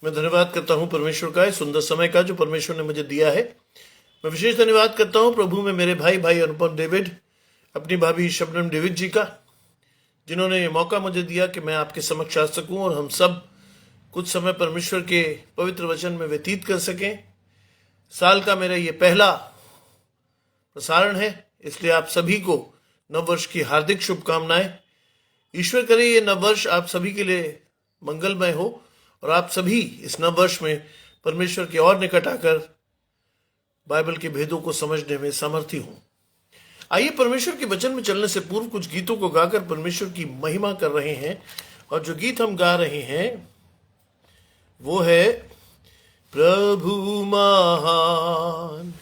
मैं धन्यवाद करता हूं परमेश्वर का, इस सुंदर समय का जो परमेश्वर ने मुझे दिया है। मैं विशेष धन्यवाद करता हूं प्रभु में मेरे भाई अनुपम डेविड, अपनी भाभी शबनम डेविड जी का, जिन्होंने ये मौका मुझे दिया कि मैं आपके समक्ष आ सकूं और हम सब कुछ समय परमेश्वर के पवित्र वचन में व्यतीत कर सकें। साल का मेरा ये पहला प्रसारण है, इसलिए आप सभी को नववर्ष की हार्दिक शुभकामनाएं। ईश्वर करे ये नववर्ष आप सभी के लिए मंगलमय हो और आप सभी इस नववर्ष में परमेश्वर के और निकट आकर बाइबल के भेदों को समझने में समर्थी हों। आइए परमेश्वर के वचन में चलने से पूर्व कुछ गीतों को गाकर परमेश्वर की महिमा कर रहे हैं। और जो गीत हम गा रहे हैं वो है प्रभु महान,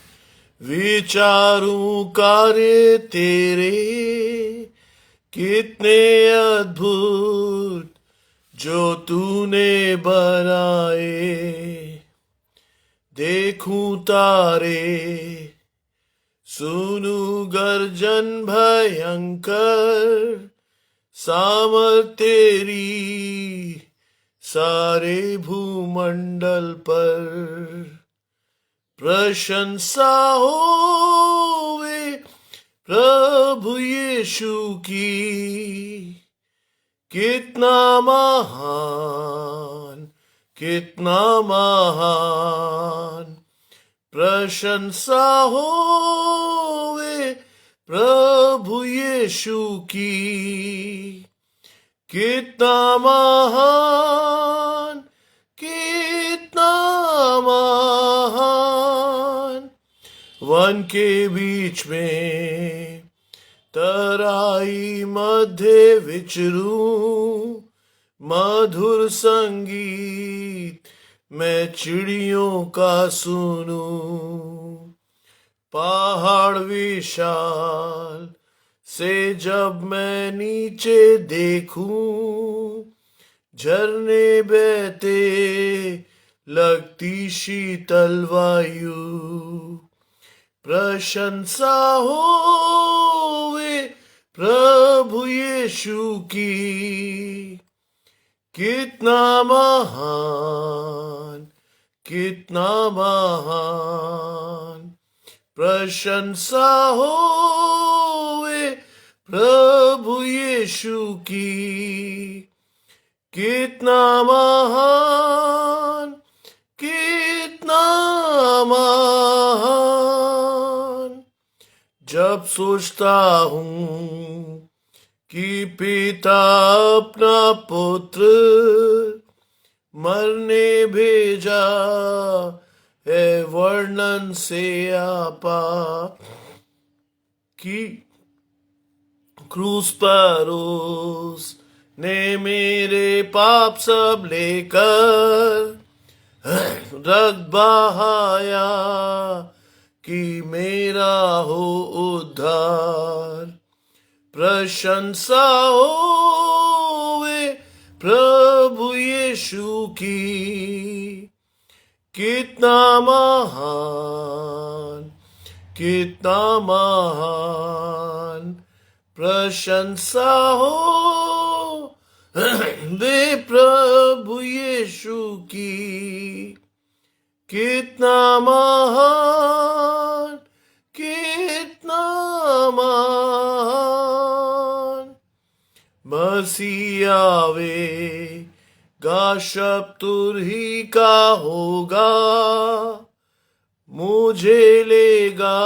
विचारों कार्य तेरे कितने अद्भुत जो तूने बनाए। देखूं तारे, सुनूं गर्जन भयंकर, सामर्थ तेरी सारे भूमंडल पर। प्रशंसा होवे प्रभु यीशु की, कितना महान, कितना महान। प्रशंसा होवे प्रभु यीशु की, कितना महान, कितना महान। वन के बीच में तराई मध्य विचरूं, मधुर संगीत मैं चिड़ियों का सुनूं। पहाड़ विशाल से जब मैं नीचे देखूं, झरने बहते लगती शीतल वायु। प्रशंसा होवे प्रभु यीशु की, कितना महान, कितना महान। प्रशंसा होवे प्रभु यीशु की, कितना महान, कितना महान। जब सोचता हूं कि पिता अपना पुत्र मरने भेजा है, वर्णन से आपा कि क्रूस पर उसने मेरे पाप सब लेकर रक्त बहाया कि मेरा हो उद्धार। प्रशंसा होवे प्रभु यीशु की, कितना महान, कितना महान। प्रशंसा हो वे प्रभु यीशु की, कितना महान, कितना महान। मसीह आवेगा, शब्द ही का होगा, मुझे लेगा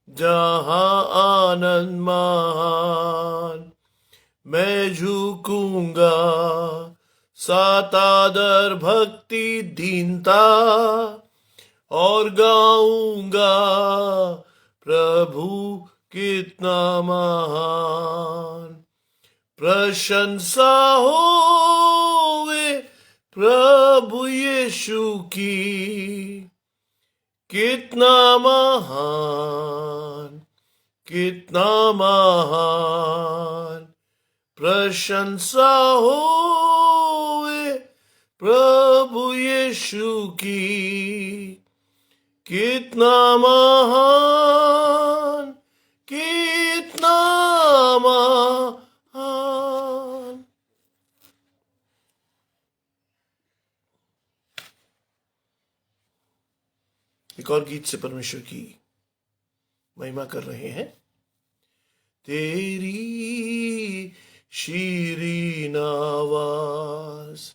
जहां आनंद महान। मैं झुकूंगा सात आदर भक्ति दीनता, और गाऊंगा प्रभु कितना महान। प्रशंसा होवे प्रभु यीशु की, कितना महान, कितना महान। प्रशंसा होवे प्रभु यीशु की, कितना महान, कितना महान। एक और गीत से परमेश्वर की महिमा कर रहे हैं। तेरी शीरीन आवाज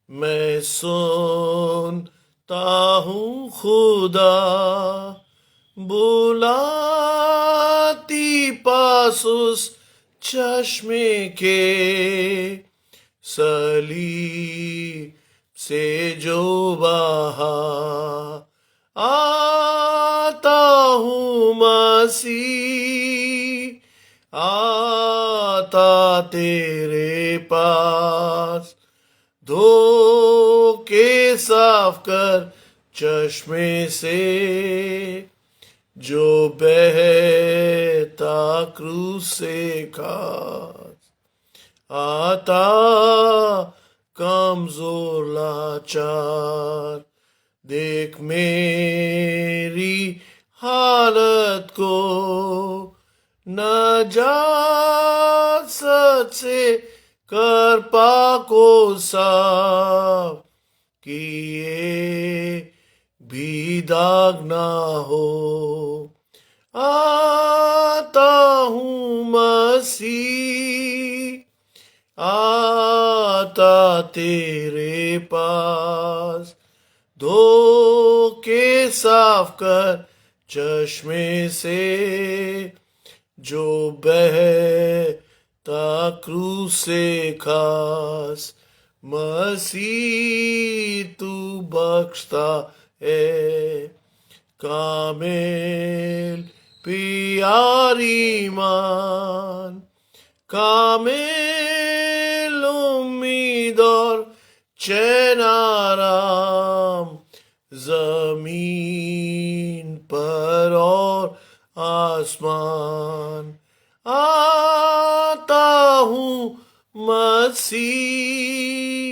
मैं सुनता हूँ खुदा, बुलाती पास उस चश्मे के, सलीब से जो बहा, आता हूँ मसीह, आता तेरे पास, धो के साफ कर चश्मे से, जो बहता क्रूस से खास, आता कमजोर लाचार, देख मेरी हालत को, नजासत से कर पाको साफ, कि ये भी दाग ना हो, आता हूँ मसीह, आता तेरे पास, धो के साफ कर चश्मे से, जो बहता क्रूस से खास, मसीह तू बख्शता है, कामिल प्यारी मान, कामिल उम्मीद और चैन आराम, जमीन पर और आसमान, आता हूँ मसीह,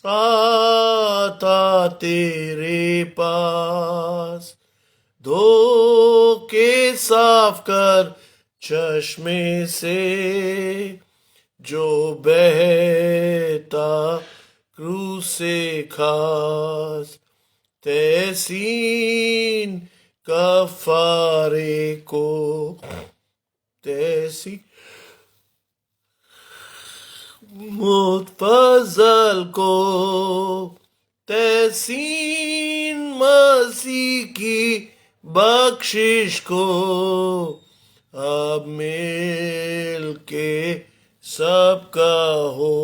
आता तेरे पास, धो के साफ कर चश्मे से, जो बहता क्रूस से खास, तहसीन कफारे को, तैसी मुतफजल को, तहसीन मसीह की बख्शिश को, अब मिल के सबका हो,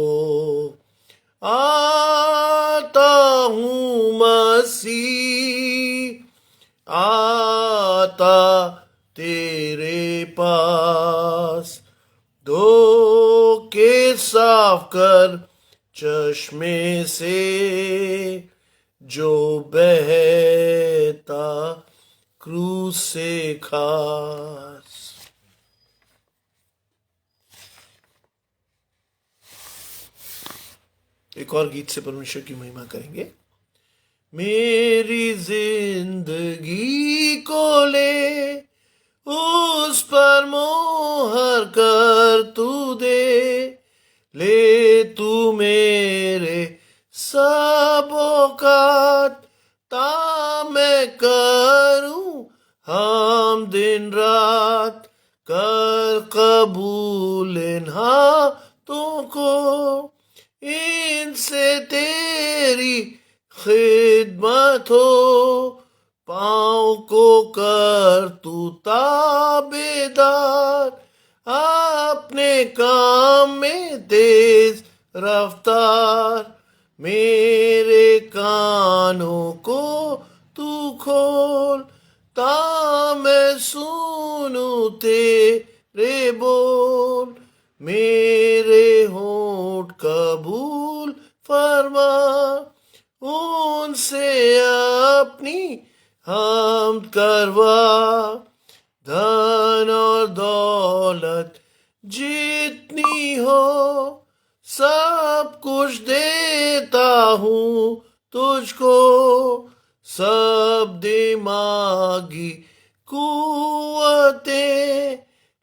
आता हूँ मसीह, आता तेरे पास, धो के साफ कर चश्मे से, जो बहता क्रूस से खास। एक और गीत से परमेश्वर की महिमा करेंगे। मेरी जिंदगी को ले, उस पर मोहर कर तू दे, ले तू मेरे सब औकात, ता मैं करूं हम दिन रात, कर कबूल इन हाथों को, इनसे तेरी खिदमत हो, पाँव को कर तू ताबेदार, अपने काम में तेज रफ्तार, मेरे कानों को तू खोल, ता मैं सुनूं तेरे बोल, मेरे होंठ कबूल फरमा, उनसे अपनी हम करवा, धन और दौलत जितनी हो, सब कुछ देता हूँ तुझको, सब दिमागी कुव्वतें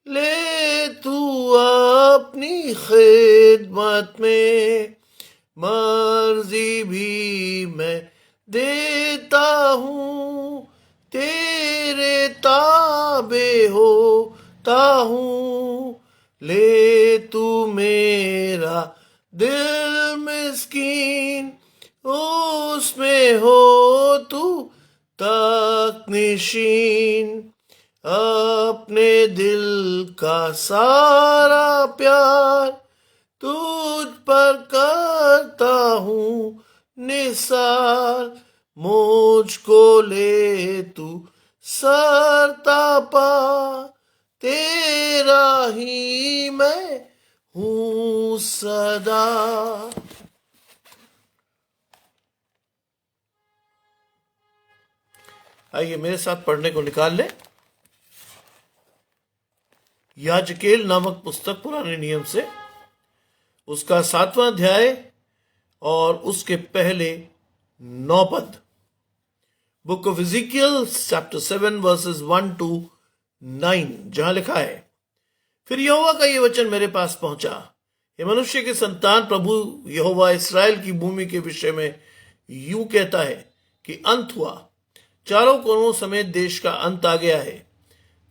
ले तू अपनी खिदमत में, मर्जी भी मैं देता हूँ, होता हूँ। ले तू मेरा दिल मिस्कीन, उसमें हो तू तकनीशीन। अपने दिल का सारा प्यार तुझ पर करता हूँ निसार। मुझको ले तू सरता पा, तेरा ही मैं हूँ सदा। आइए मेरे साथ पढ़ने को निकाल लें। याजकेल नामक पुस्तक पुराने नियम से, उसका 7वां अध्याय और उसके पहले 9 पद। Book of Ezekiel chapter 7 verses 1 to 9, जहां लिखा है, फिर यहोवा का ये वचन मेरे पास पहुंचा, हे मनुष्य के संतान, प्रभु यहोवा इस्राएल की भूमि के विषय में यूं कहता है कि अंत हुआ, चारों कोनों समेत देश का अंत आ गया है,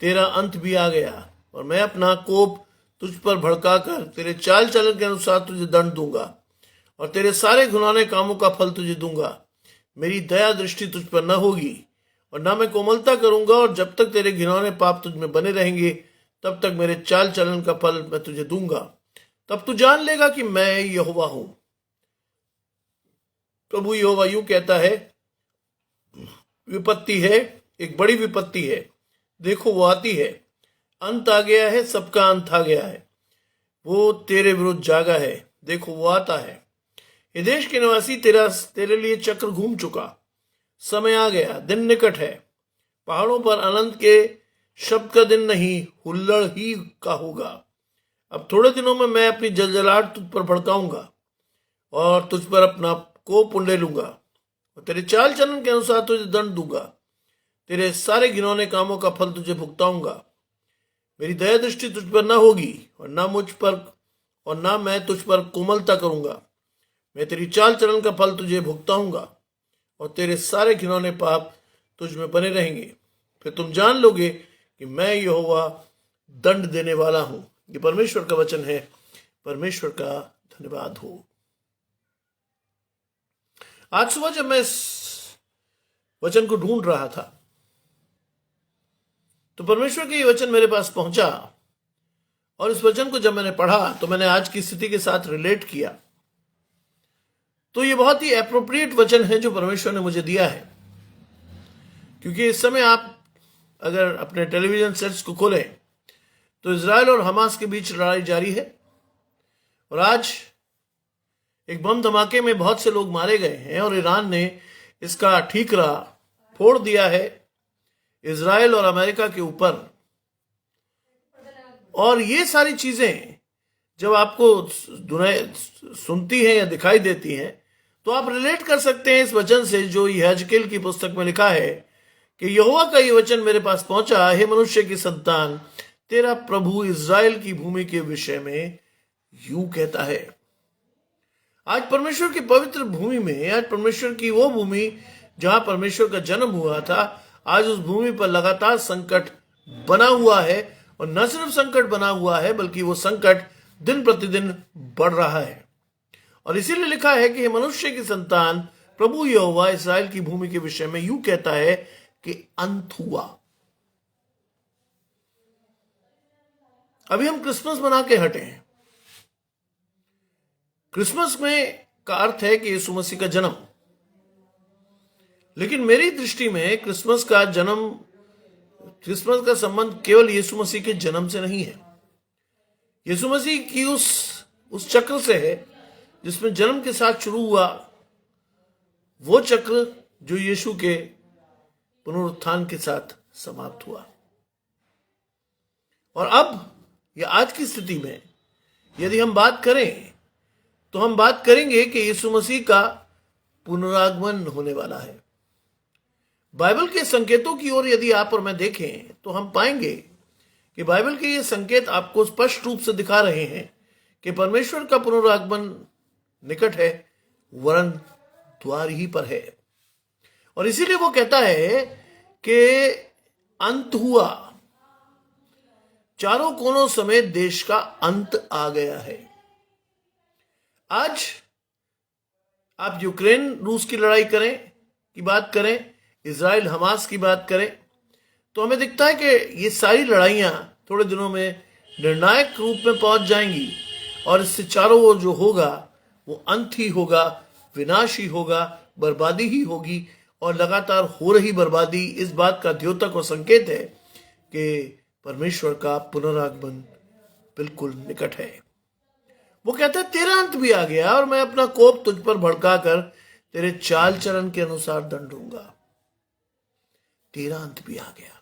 तेरा अंत भी आ गया, और मैं अपना कोप तुझ पर भड़काकर तेरे चाल चलन के अनुसार तुझे दंड दूंगा और तेरे सारे घिनौने कामों का फल तुझे दूंगा। मेरी दया दृष्टि तुझ पर न होगी और न मैं कोमलता करूंगा, और जब तक तेरे घिनौने पाप तुझ में बने रहेंगे तब तक मेरे चाल चलन का फल मैं तुझे दूंगा। तब तू जान लेगा कि मैं यहोवा हूं। प्रभु यहोवा यूं कहता है, विपत्ति है, एक बड़ी विपत्ति है, देखो वो आती है, अंत आ गया है, सबका अंत आ गया है, वो तेरे विरुद्ध जागा है, देखो वो आता है। ये देश के निवासी, तेरे लिए चक्र घूम चुका, समय आ गया, दिन निकट है। पहाड़ों पर अनंत के शब्द का दिन नहीं, हुल्लड़ ही का होगा। अब थोड़े दिनों में मैं अपनी जलजलाहट तुझ पर भड़काऊंगा और तुझ पर अपना कोप उंडेलूंगा और तेरे चाल चलन के अनुसार तुझे दंड दूंगा, तेरे सारे घिनौने कामों का फल तुझे भुगताऊंगा। मेरी दया दृष्टि तुझ पर न होगी और ना मुझ पर, और ना मैं तुझ पर कोमलता करूंगा। मैं तेरी चाल चलन का फल तुझे भुगताऊंगा और तेरे सारे घिनौने पाप तुझ में बने रहेंगे। फिर तुम जान लोगे कि मैं यहोवा दंड देने वाला हूं। ये परमेश्वर का वचन है। परमेश्वर का धन्यवाद हो। आज सुबह जब मैं इस वचन को ढूंढ रहा था तो परमेश्वर के ये वचन मेरे पास पहुंचा, और इस वचन को जब मैंने पढ़ा तो मैंने आज की स्थिति के साथ रिलेट किया। तो ये बहुत ही एप्रोप्रिएट वचन है जो परमेश्वर ने मुझे दिया है, क्योंकि इस समय आप अगर अपने टेलीविजन सेट्स को खोलें तो इजराइल और हमास के बीच लड़ाई जारी है, और आज एक बम धमाके में बहुत से लोग मारे गए हैं और ईरान ने इसका ठीकरा फोड़ दिया है इजराइल और अमेरिका के ऊपर। और ये सारी चीजें जब आपको सुनती हैं या दिखाई देती हैं तो आप रिलेट कर सकते हैं इस वचन से जो यहेजकेल की पुस्तक में लिखा है कि यहोवा का ये वचन मेरे पास पहुंचा, हे मनुष्य की संतान, तेरा प्रभु इजराइल की भूमि के विषय में यूं कहता है। आज परमेश्वर की पवित्र भूमि में, आज परमेश्वर की वो भूमि जहां परमेश्वर का जन्म हुआ था, आज उस भूमि पर लगातार संकट बना हुआ है, और न सिर्फ संकट बना हुआ है बल्कि वो संकट दिन प्रतिदिन बढ़ रहा है। और इसीलिए लिखा है कि मनुष्य की संतान, प्रभु यहोवा इस्राएल की भूमि के विषय में यूं कहता है कि अंत हुआ। अभी हम क्रिसमस मना के हटे हैं। क्रिसमस में का अर्थ है कि यीशु मसीह का जन्म, लेकिन मेरी दृष्टि में क्रिसमस का संबंध केवल यीशु मसीह के जन्म से नहीं है। यीशु मसीह की उस चक्र से है जिसमें जन्म के साथ शुरू हुआ वो चक्र जो यीशु के पुनरुत्थान के साथ समाप्त हुआ। और अब या आज की स्थिति में यदि हम बात करें तो हम बात करेंगे कि यीशु मसीह का पुनरागमन होने वाला है। बाइबल के संकेतों की ओर यदि आप और मैं देखें तो हम पाएंगे कि बाइबल के ये संकेत आपको स्पष्ट रूप से दिखा रहे हैं कि परमेश्वर का पुनरागमन निकट है, वरन द्वार ही पर है। और इसीलिए वो कहता है कि अंत हुआ। चारों कोनों समेत देश का अंत आ गया है। आज आप यूक्रेन रूस की लड़ाई की बात करें, इजराइल हमास की बात करें, तो हमें दिखता है कि ये सारी लड़ाइयां थोड़े दिनों में निर्णायक रूप में पहुंच जाएंगी और इससे चारों ओर जो होगा वो अंत ही होगा, विनाश ही होगा, बर्बादी ही होगी। और लगातार हो रही बर्बादी इस बात का द्योतक और संकेत है कि परमेश्वर का पुनरागमन बिल्कुल निकट है। वो कहता है तेरा अंत भी आ गया और मैं अपना कोप तुझ पर भड़काकर तेरे चाल चलन के अनुसार दंड दूंगा। तेरा अंत भी आ गया।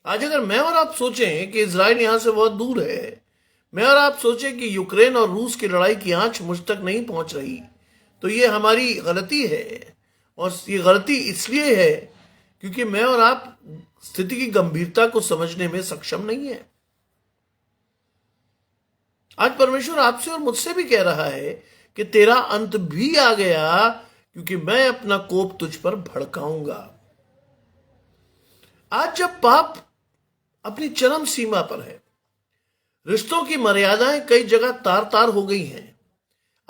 आज अगर मैं और आप सोचें कि इजराइल यहां से बहुत दूर है, मैं और आप सोचें कि यूक्रेन और रूस की लड़ाई की आंच मुझ तक नहीं पहुंच रही, तो ये हमारी गलती है। और ये गलती इसलिए है क्योंकि मैं और आप स्थिति की गंभीरता को समझने में सक्षम नहीं है। आज परमेश्वर आपसे और मुझसे भी कह रहा है कि तेरा अंत भी आ गया, क्योंकि मैं अपना कोप तुझ पर भड़काऊंगा। आज जब पाप अपनी चरम सीमा पर है, रिश्तों की मर्यादाएं कई जगह तार तार हो गई हैं,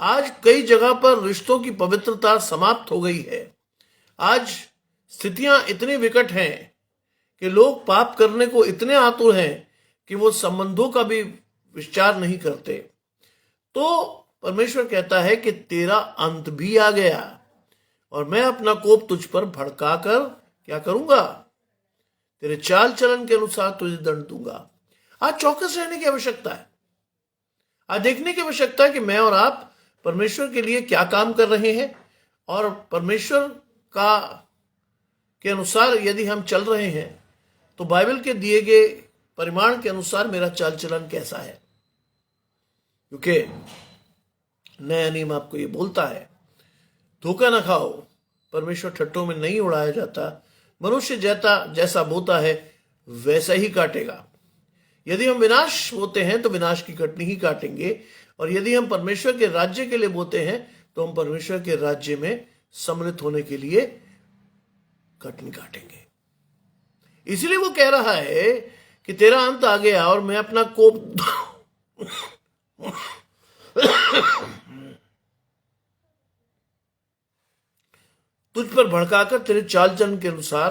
आज कई जगह पर रिश्तों की पवित्रता समाप्त हो गई है, आज स्थितियां इतनी विकट हैं कि लोग पाप करने को इतने आतुर हैं कि वो संबंधों का भी विचार नहीं करते, तो परमेश्वर कहता है कि तेरा अंत भी आ गया और मैं अपना कोप तुझ पर भड़काकर क्या करूंगा, तेरे चाल चलन के अनुसार तुझे दंड दूंगा। आज चौकस रहने की आवश्यकता है। आज देखने की आवश्यकता है कि मैं और आप परमेश्वर के लिए क्या काम कर रहे हैं और परमेश्वर का के अनुसार यदि हम चल रहे हैं तो बाइबल के दिए गए परिमाण के अनुसार मेरा चाल चलन कैसा है। क्योंकि नया नियम आपको ये बोलता है, धोखा ना खाओ, परमेश्वर ठट्टों में नहीं उड़ाया जाता, मनुष्य जैसा बोता है वैसा ही काटेगा। यदि हम विनाश बोते हैं तो विनाश की कटनी ही काटेंगे, और यदि हम परमेश्वर के राज्य के लिए बोते हैं तो हम परमेश्वर के राज्य में सम्मिलित होने के लिए कटनी काटेंगे। इसलिए वो कह रहा है कि तेरा अंत आ गया और मैं अपना कोप तुझ पर भड़काकर तेरे चाल चलन के अनुसार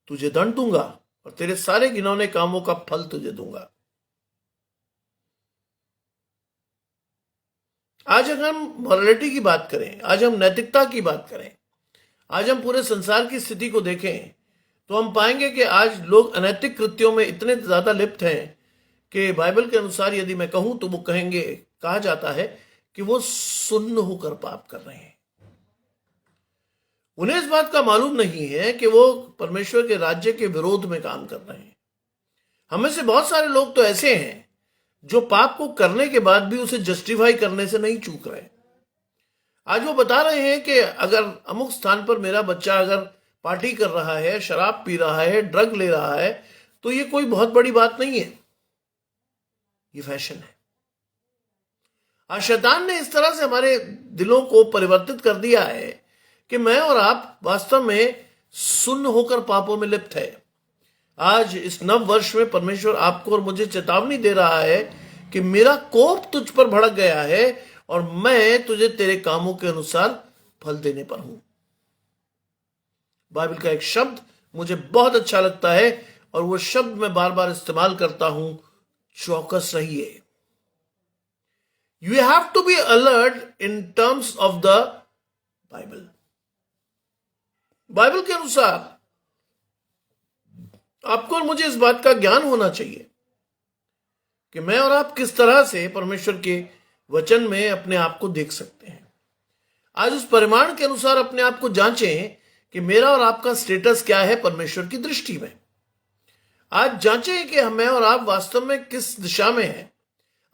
तुझे दंड दूंगा और तेरे सारे घिनौने कामों का फल तुझे दूंगा। आज अगर हम मॉरलिटी की बात करें, आज हम नैतिकता की बात करें, आज हम पूरे संसार की स्थिति को देखें, तो हम पाएंगे कि आज लोग अनैतिक कृत्यों में इतने ज्यादा लिप्त हैं कि बाइबल के अनुसार यदि मैं कहूं तो वो कहा जाता है कि वो सुन्न होकर पाप कर रहे हैं। उन्हें इस बात का मालूम नहीं है कि वो परमेश्वर के राज्य के विरोध में काम कर रहे हैं। हमें से बहुत सारे लोग तो ऐसे हैं जो पाप को करने के बाद भी उसे जस्टिफाई करने से नहीं चूक रहे। आज वो बता रहे हैं कि अगर अमुक स्थान पर मेरा बच्चा अगर पार्टी कर रहा है, शराब पी रहा है, ड्रग ले रहा है, तो ये कोई बहुत बड़ी बात नहीं है, ये फैशन है। आज शैतान ने इस तरह से हमारे दिलों को परिवर्तित कर दिया है कि मैं और आप वास्तव में सुन्न होकर पापों में लिप्त है। आज इस नव वर्ष में परमेश्वर आपको और मुझे चेतावनी दे रहा है कि मेरा कोप तुझ पर भड़क गया है और मैं तुझे तेरे कामों के अनुसार फल देने पर हूं। बाइबल का एक शब्द मुझे बहुत अच्छा लगता है और वो शब्द मैं बार बार इस्तेमाल करता हूं, चौकस रहिए। You have to be alert in terms of the Bible. Bible के अनुसार आपको और मुझे इस बात का ज्ञान होना चाहिए कि मैं और आप किस तरह से परमेश्वर के वचन में अपने आप को देख सकते हैं। आज उस परिमाण के अनुसार अपने आप को जांचें कि मेरा और आपका स्टेटस क्या है परमेश्वर की दृष्टि में। आज जांचें कि मैं और आप वास्तव में किस दिशा में हैं।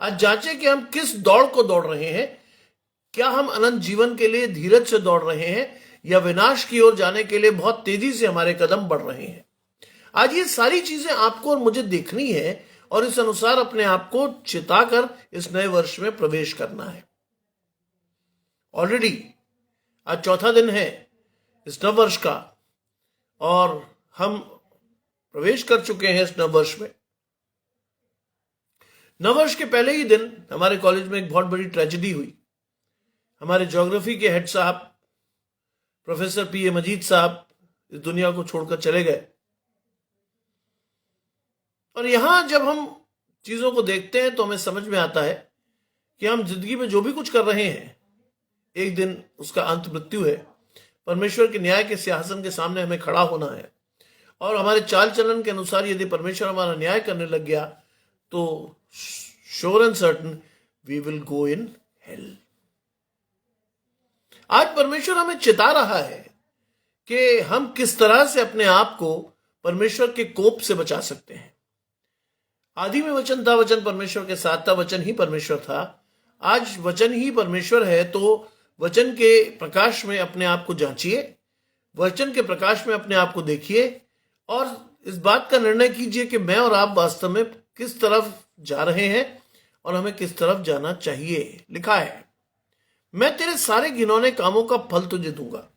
आज जांचें कि हम किस दौड़ को दौड़ रहे हैं। क्या हम अनंत जीवन के लिए धीरज से दौड़ रहे हैं या विनाश की ओर जाने के लिए बहुत तेजी से हमारे कदम बढ़ रहे हैं। आज ये सारी चीजें आपको और मुझे देखनी है और इस अनुसार अपने आप को चिताकर इस नए वर्ष में प्रवेश करना है। ऑलरेडी आज चौथा दिन है इस नव वर्ष का और हम प्रवेश कर चुके हैं इस नववर्ष में। नववर्ष के पहले ही दिन हमारे कॉलेज में एक बहुत बड़ी ट्रेजेडी हुई। हमारे ज्योग्राफी के हेड साहब प्रोफेसर पी ए मजीद साहब इस दुनिया को छोड़कर चले गए। और यहां जब हम चीजों को देखते हैं तो हमें समझ में आता है कि हम जिंदगी में जो भी कुछ कर रहे हैं, एक दिन उसका अंत मृत्यु है। परमेश्वर के न्याय के सिंहासन के सामने हमें खड़ा होना है, और हमारे चाल चलन के अनुसार यदि परमेश्वर हमारा न्याय करने लग गया तो sure and certain we will go in hell. आज परमेश्वर हमें चिता रहा है कि हम किस तरह से अपने आप को परमेश्वर के कोप से बचा सकते हैं। आदि में वचन था, वचन परमेश्वर के साथ था, वचन ही परमेश्वर था। आज वचन ही परमेश्वर है, तो वचन के प्रकाश में अपने आप को जांचिए, वचन के प्रकाश में अपने आप को देखिए और इस बात का निर्णय कीजिए कि मैं और आप वास्तव में किस तरफ जा रहे हैं और हमें किस तरफ जाना चाहिए। लिखा है, मैं तेरे सारे घिनौने कामों का फल तुझे दूंगा।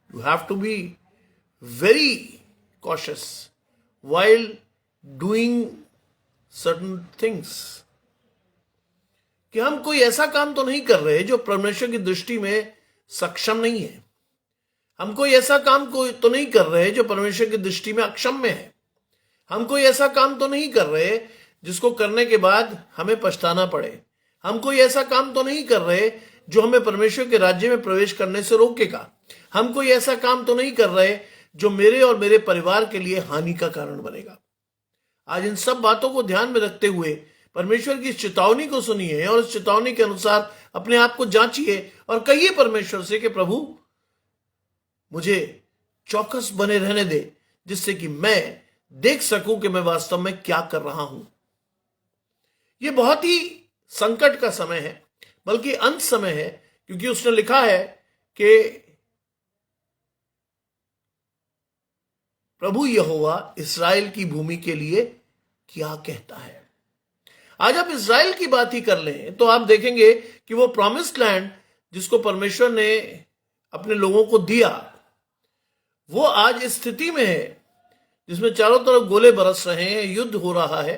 You have to be very cautious while doing certain things, कि हम कोई ऐसा काम तो नहीं कर रहे जो परमेश्वर की दृष्टि में सक्षम नहीं है। हम कोई ऐसा काम तो नहीं कर रहे जो परमेश्वर की दृष्टि में अक्षम में है। हम कोई ऐसा काम तो नहीं कर रहे जिसको करने के बाद हमें पछताना पड़े। हम कोई ऐसा काम तो नहीं कर रहे जो हमें परमेश्वर के राज्य में प्रवेश करने से रोकेगा। हम कोई ऐसा काम तो नहीं कर रहे जो मेरे और मेरे परिवार के लिए हानि का कारण बनेगा। आज इन सब बातों को ध्यान में रखते हुए परमेश्वर की इस चेतावनी को सुनिए और इस चेतावनी के अनुसार अपने आप को जांचिए और कहिए परमेश्वर से कि प्रभु मुझे चौकस बने रहने दे, जिससे कि मैं देख सकूं कि मैं वास्तव में क्या कर रहा हूं। यह बहुत ही संकट का समय है, बल्कि अंत समय है, क्योंकि उसने लिखा है कि प्रभु यहोवा इस्राएल की भूमि के लिए क्या कहता है। आज आप इस्राएल की बात ही कर लें तो आप देखेंगे कि वो प्रॉमिस्ड लैंड जिसको परमेश्वर ने अपने लोगों को दिया, वो आज इस स्थिति में है जिसमें चारों तरफ गोले बरस रहे हैं, युद्ध हो रहा है,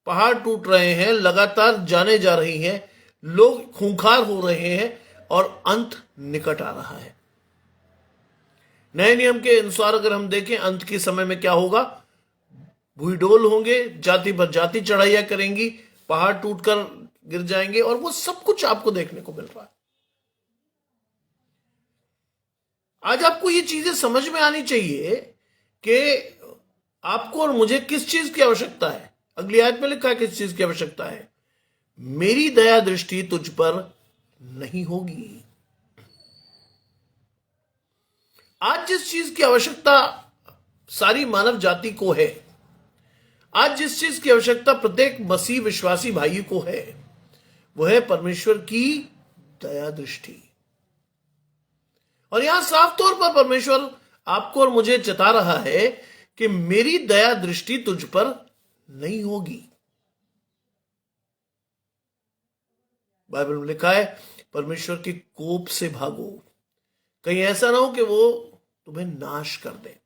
पहाड़ टूट रहे हैं, लगातार जाने जा रही हैं, लोग खूंखार हो रहे हैं और अंत निकट आ रहा है। नए नियम के अनुसार अगर हम देखें अंत के समय में क्या होगा, भूडोल होंगे, जाति पर जाति चढ़ाइयां करेंगी, पहाड़ टूटकर गिर जाएंगे, और वो सब कुछ आपको देखने को मिल रहा है। आज आपको ये चीजें समझ में आनी चाहिए कि आपको और मुझे किस चीज की आवश्यकता है। अगली आयत में लिखा है किस चीज की आवश्यकता है, मेरी दया दृष्टि तुझ पर नहीं होगी। आज जिस चीज की आवश्यकता सारी मानव जाति को है, आज जिस चीज की आवश्यकता प्रत्येक मसीह विश्वासी भाई को है, वो है परमेश्वर की दया दृष्टि। और यहां साफ तौर पर परमेश्वर आपको और मुझे चेता रहा है कि मेरी दया दृष्टि तुझ पर नहीं होगी। बाइबल में लिखा है परमेश्वर के कोप से भागो, कहीं ऐसा ना हो कि वो तुम्हें नाश कर दे।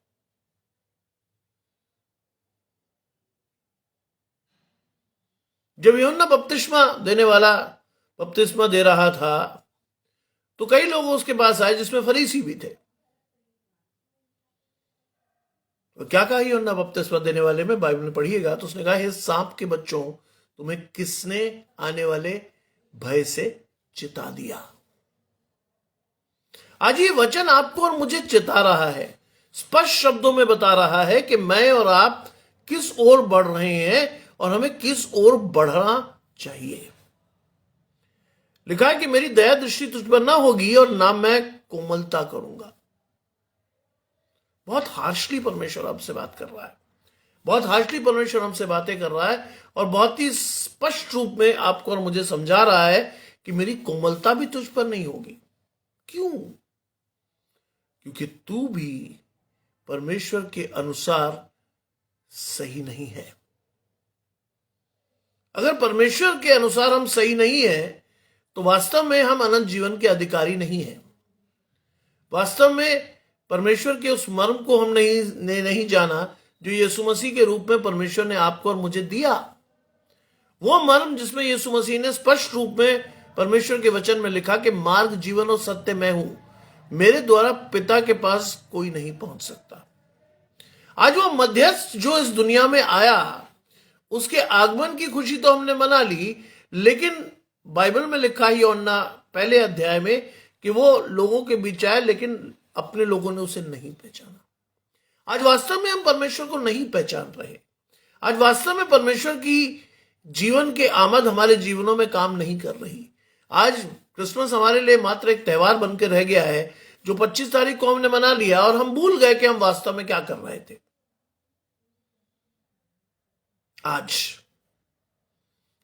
जब यूहन्ना बपतिस्मा देने वाला बपतिस्मा दे रहा था तो कई लोग उसके पास आए जिसमें फरीसी भी थे। तो क्या कहा यूहन्ना बपतिस्मा देने वाले में, बाइबल में पढ़िएगा तो उसने कहा, हे सांप के बच्चों, तुम्हें किसने आने वाले भय से चिता दिया। आज ये वचन आपको और मुझे चिता रहा है, स्पष्ट शब्दों में बता रहा है कि मैं और आप किस ओर बढ़ रहे हैं और हमें किस ओर बढ़ना चाहिए। लिखा है कि मेरी दया दृष्टि तुझ पर ना होगी और ना मैं कोमलता करूंगा। बहुत हार्शली परमेश्वर हमसे बात कर रहा है, बहुत हार्शली परमेश्वर हमसे बातें कर रहा है और बहुत ही स्पष्ट रूप में आपको और मुझे समझा रहा है कि मेरी कोमलता भी तुझ पर नहीं होगी। क्यों? क्योंकि तू भी परमेश्वर के अनुसार सही नहीं है। अगर परमेश्वर के अनुसार हम सही नहीं है तो वास्तव में हम अनंत जीवन के अधिकारी नहीं हैं। वास्तव में परमेश्वर के उस मर्म को हम नहीं जाना जो यीशु मसीह के रूप में परमेश्वर ने आपको और मुझे दिया। वो मर्म जिसमें यीशु मसीह ने स्पष्ट रूप में परमेश्वर के वचन में लिखा कि मार्ग, जीवन और सत्य मैं हूं, मेरे द्वारा पिता के पास कोई नहीं पहुंच सकता। आज वो मध्यस्थ जो इस दुनिया में आया, उसके आगमन की खुशी तो हमने मना ली, लेकिन बाइबल में लिखा ही यूहन्ना पहले अध्याय में कि वो लोगों के बीच आया, लेकिन अपने लोगों ने उसे नहीं पहचाना। आज वास्तव में हम परमेश्वर को नहीं पहचान रहे। आज वास्तव में परमेश्वर की जीवन के आमद हमारे जीवनों में काम नहीं कर रही। आज क्रिसमस हमारे लिए मात्र एक त्योहार बनकर रह गया है जो 25 तारीख को हमने मना लिया और हम भूल गए कि हम वास्तव में क्या कर रहे थे। आज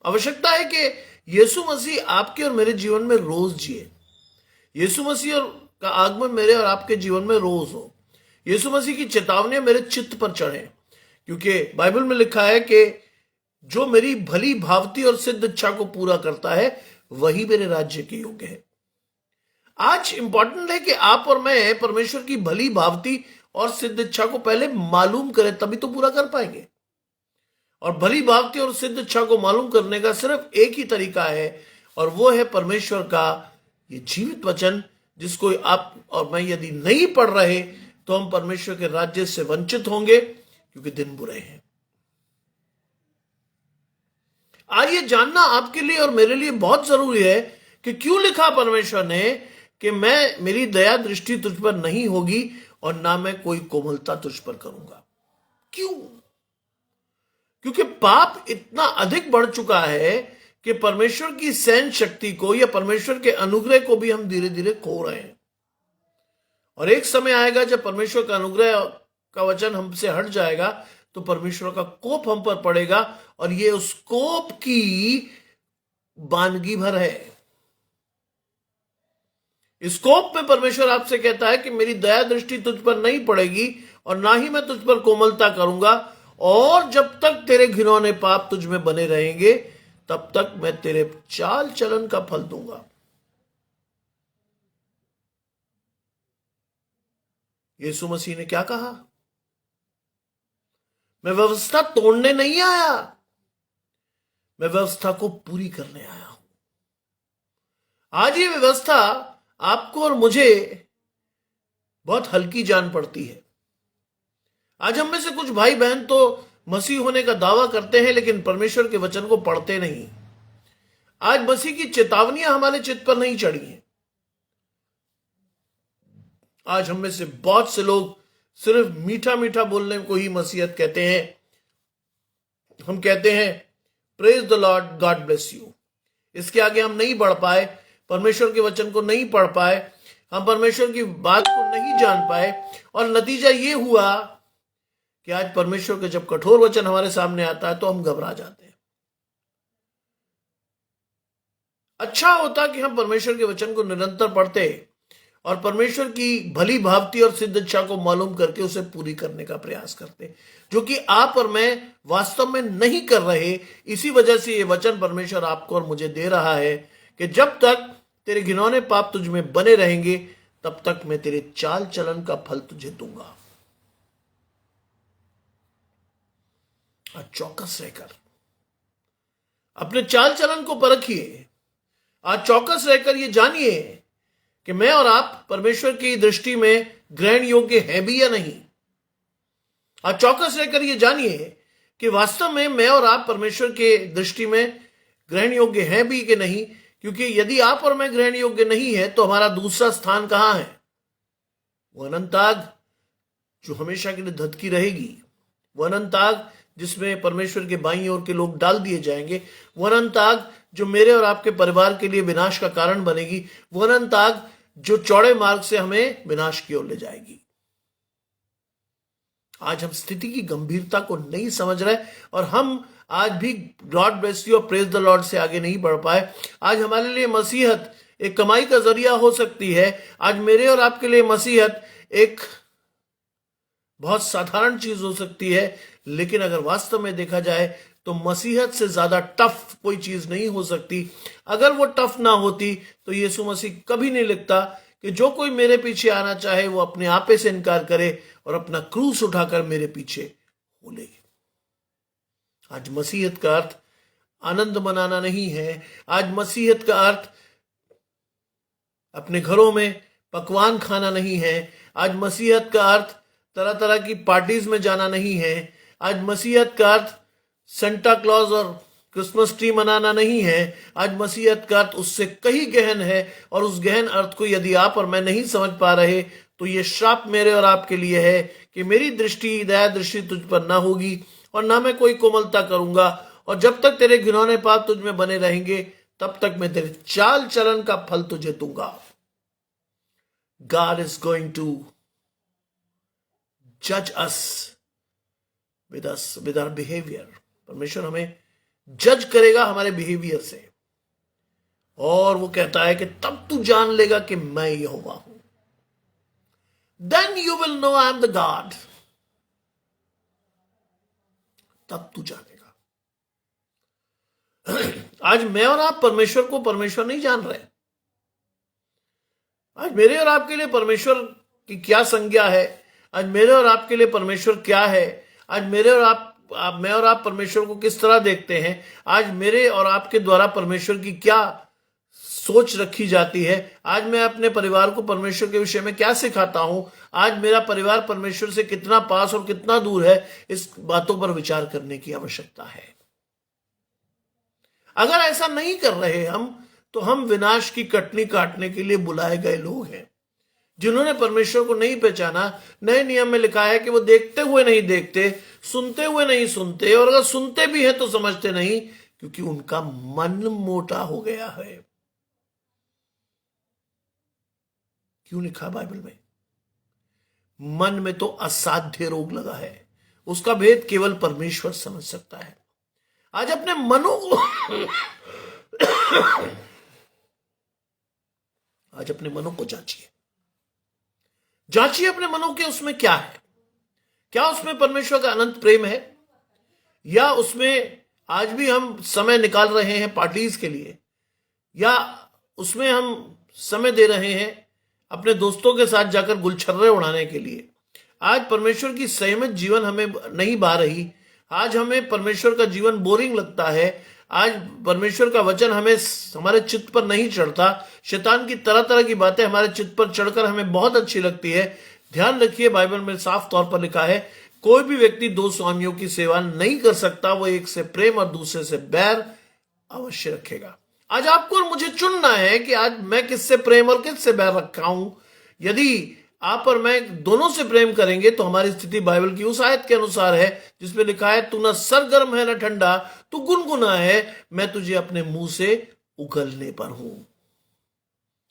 आवश्यकता है कि यीशु मसीह आपके और मेरे जीवन में रोज जिए। यीशु मसीह का आगमन मेरे और आपके जीवन में रोज हो। यीशु मसीह की चेतावनियां मेरे चित्त पर चढ़े, क्योंकि बाइबल में लिखा है कि जो मेरी भली भावती और सिद्ध इच्छा को पूरा करता है वही मेरे राज्य के योग्य है। आज इंपॉर्टेंट है कि आप और मैं परमेश्वर की भली भावती और सिद्ध इच्छा को पहले मालूम करें, तभी तो पूरा कर पाएंगे। और भली भावती और सिद्ध इच्छा को मालूम करने का सिर्फ एक ही तरीका है, और वो है परमेश्वर का ये जीवित वचन, जिसको आप और मैं यदि नहीं पढ़ रहे तो हम परमेश्वर के राज्य से वंचित होंगे, क्योंकि दिन बुरे हैं। आज ये जानना आपके लिए और मेरे लिए बहुत जरूरी है कि क्यों लिखा परमेश्वर ने कि मेरी दया दृष्टि तुझ पर नहीं होगी और ना मैं कोई कोमलता तुझ पर करूंगा। क्यों? क्योंकि पाप इतना अधिक बढ़ चुका है कि परमेश्वर की सहन शक्ति को या परमेश्वर के अनुग्रह को भी हम धीरे धीरे खो रहे हैं। और एक समय आएगा जब परमेश्वर का अनुग्रह का वचन हमसे हट जाएगा तो परमेश्वर का कोप हम पर पड़ेगा, और ये उस कोप की वानगी भर है। इस कोप में परमेश्वर आपसे कहता है कि मेरी दया दृष्टि तुझ पर नहीं पड़ेगी और ना ही मैं तुझ पर कोमलता करूंगा, और जब तक तेरे घिनौने पाप तुझ में बने रहेंगे तब तक मैं तेरे चाल चलन का फल दूंगा। यीशु मसीह ने क्या कहा? मैं व्यवस्था तोड़ने नहीं आया, मैं व्यवस्था को पूरी करने आया हूं। आज ये व्यवस्था आपको और मुझे बहुत हल्की जान पड़ती है। आज हम में से कुछ भाई बहन तो मसीह होने का दावा करते हैं, लेकिन परमेश्वर के वचन को पढ़ते नहीं। आज मसीह की चेतावनियां हमारे चित्त पर नहीं चढ़ी हैं। आज हम में से बहुत से लोग सिर्फ मीठा मीठा बोलने को ही मसीहत कहते हैं। हम कहते हैं praise the Lord, God bless you. इसके आगे हम नहीं बढ़ पाए, परमेश्वर के वचन को नहीं पढ़ पाए, हम परमेश्वर की बात को नहीं जान पाए, और नतीजा ये हुआ कि आज परमेश्वर के जब कठोर वचन हमारे सामने आता है तो हम घबरा जाते हैं। अच्छा होता कि हम परमेश्वर के वचन को निरंतर पढ़ते और परमेश्वर की भली भावती और सिद्ध इच्छा को मालूम करके उसे पूरी करने का प्रयास करते, जो कि आप और मैं वास्तव में नहीं कर रहे। इसी वजह से ये वचन परमेश्वर आपको और मुझे दे रहा है कि जब तक तेरे घिनौने पाप तुझ में बने रहेंगे तब तक मैं तेरे चाल चलन का फल तुझे दूंगा। आज चौकस रहकर अपने चाल चलन को परखिए। आज चौकस रहकर ये जानिए कि मैं और आप परमेश्वर की दृष्टि में ग्रहण योग्य है भी या नहीं। आज चौकस रहकर ये जानिए कि वास्तव में मैं और आप परमेश्वर के दृष्टि में ग्रहण योग्य है भी कि नहीं, क्योंकि यदि आप और मैं ग्रहण योग्य नहीं है तो हमारा दूसरा स्थान कहां है? वो अनंत आग जो हमेशा के लिए धधकी रहेगी, वो अनंत आग जिसमें परमेश्वर के बाईं ओर के लोग डाल दिए जाएंगे, वो अनंत आग जो मेरे और आपके परिवार के लिए विनाश का कारण बनेगी, वो अनंत आग जो चौड़े मार्ग से हमें विनाश की ओर ले जाएगी। आज हम स्थिति की गंभीरता को नहीं समझ रहे और हम आज भी गॉड ब्लेस यू और प्रेज द लॉर्ड से आगे नहीं बढ़ पाए। आज हमारे लिए मसीहत एक कमाई का जरिया हो सकती है। आज मेरे और आपके लिए मसीहत एक बहुत साधारण चीज हो सकती है, लेकिन अगर वास्तव में देखा जाए तो मसीहत से ज्यादा टफ कोई चीज नहीं हो सकती। अगर वो टफ ना होती तो यीशु मसीह कभी नहीं लिखता कि जो कोई मेरे पीछे आना चाहे वो अपने आपे से इनकार करे और अपना क्रूस उठाकर मेरे पीछे हो ले। आज मसीहत का अर्थ आनंद मनाना नहीं है। आज मसीहत का अर्थ अपने घरों में पकवान खाना नहीं है। आज मसीहत का अर्थ तरह तरह की पार्टीज में जाना नहीं है। आज मसीहत का अर्थ सेंटा क्लॉज और क्रिसमस ट्री मनाना नहीं है। आज मसीहत का अर्थ उससे कहीं गहन है, और उस गहन अर्थ को यदि आप और मैं नहीं समझ पा रहे तो ये श्राप मेरे और आपके लिए है कि मेरी दृष्टि, दया दृष्टि तुझ पर ना होगी और ना मैं कोई कोमलता करूंगा, और जब तक तेरे घिनौने पाप तुझ में बने रहेंगे तब तक मैं तेरे चाल चलन का फल तुझे दूंगा। God is going to judge us with our behavior. परमेश्वर हमें जज करेगा हमारे बिहेवियर से, और वो कहता है कि तब तू जान लेगा कि मैं यहोवा हूं। Then you will know I am the God. तब तू जानेगा। आज मैं और आप परमेश्वर को परमेश्वर नहीं जान रहे। आज मेरे और आपके लिए परमेश्वर की क्या संज्ञा है, आज मेरे और आपके लिए परमेश्वर क्या है, आज मेरे और मैं और आप परमेश्वर को किस तरह देखते हैं, आज मेरे और आपके द्वारा परमेश्वर की क्या सोच रखी जाती है, आज मैं अपने परिवार को परमेश्वर के विषय में क्या सिखाता हूं, आज मेरा परिवार परमेश्वर से कितना पास और कितना दूर है, इस बातों पर विचार करने की आवश्यकता है। अगर ऐसा नहीं कर रहे हम, तो हम विनाश की कटनी काटने के लिए बुलाए गए लोग हैं। जिन्होंने परमेश्वर को नहीं पहचाना, नए नियम में लिखा है कि वो देखते हुए नहीं देखते, सुनते हुए नहीं सुनते, और अगर सुनते भी हैं तो समझते नहीं, क्योंकि उनका मन मोटा हो गया है। क्यों लिखा बाइबल में? मन में तो असाध्य रोग लगा है, उसका भेद केवल परमेश्वर समझ सकता है। आज अपने मनों को आज अपने मनों को जांचिए अपने मनों के, उसमें क्या है? क्या उसमें परमेश्वर का अनंत प्रेम है, या उसमें आज भी हम समय निकाल रहे हैं पार्टीज के लिए, या उसमें हम समय दे रहे हैं अपने दोस्तों के साथ जाकर गुलछर्रे उड़ाने के लिए? आज परमेश्वर की संयमित जीवन हमें नहीं भा रही। आज हमें परमेश्वर का जीवन बोरिंग लगता है। आज परमेश्वर का वचन हमारे चित्त पर नहीं चढ़ता। शैतान की तरह तरह की बातें हमारे चित्त पर चढ़कर हमें बहुत अच्छी लगती है। ध्यान रखिए, बाइबल में साफ तौर पर लिखा है, कोई भी व्यक्ति दो स्वामियों की सेवा नहीं कर सकता। वो एक से प्रेम और दूसरे से बैर अवश्य रखेगा। आज आपको और मुझे चुनना है कि आज मैं किससे प्रेम और किससे बैर रखा हूं। यदि आप और मैं दोनों से प्रेम करेंगे तो हमारी स्थिति बाइबल की उस आयत के अनुसार है जिसमें लिखा है, तू न सरगर्म है न ठंडा, तू गुनगुना है, मैं तुझे अपने मुंह से उगलने पर हूं।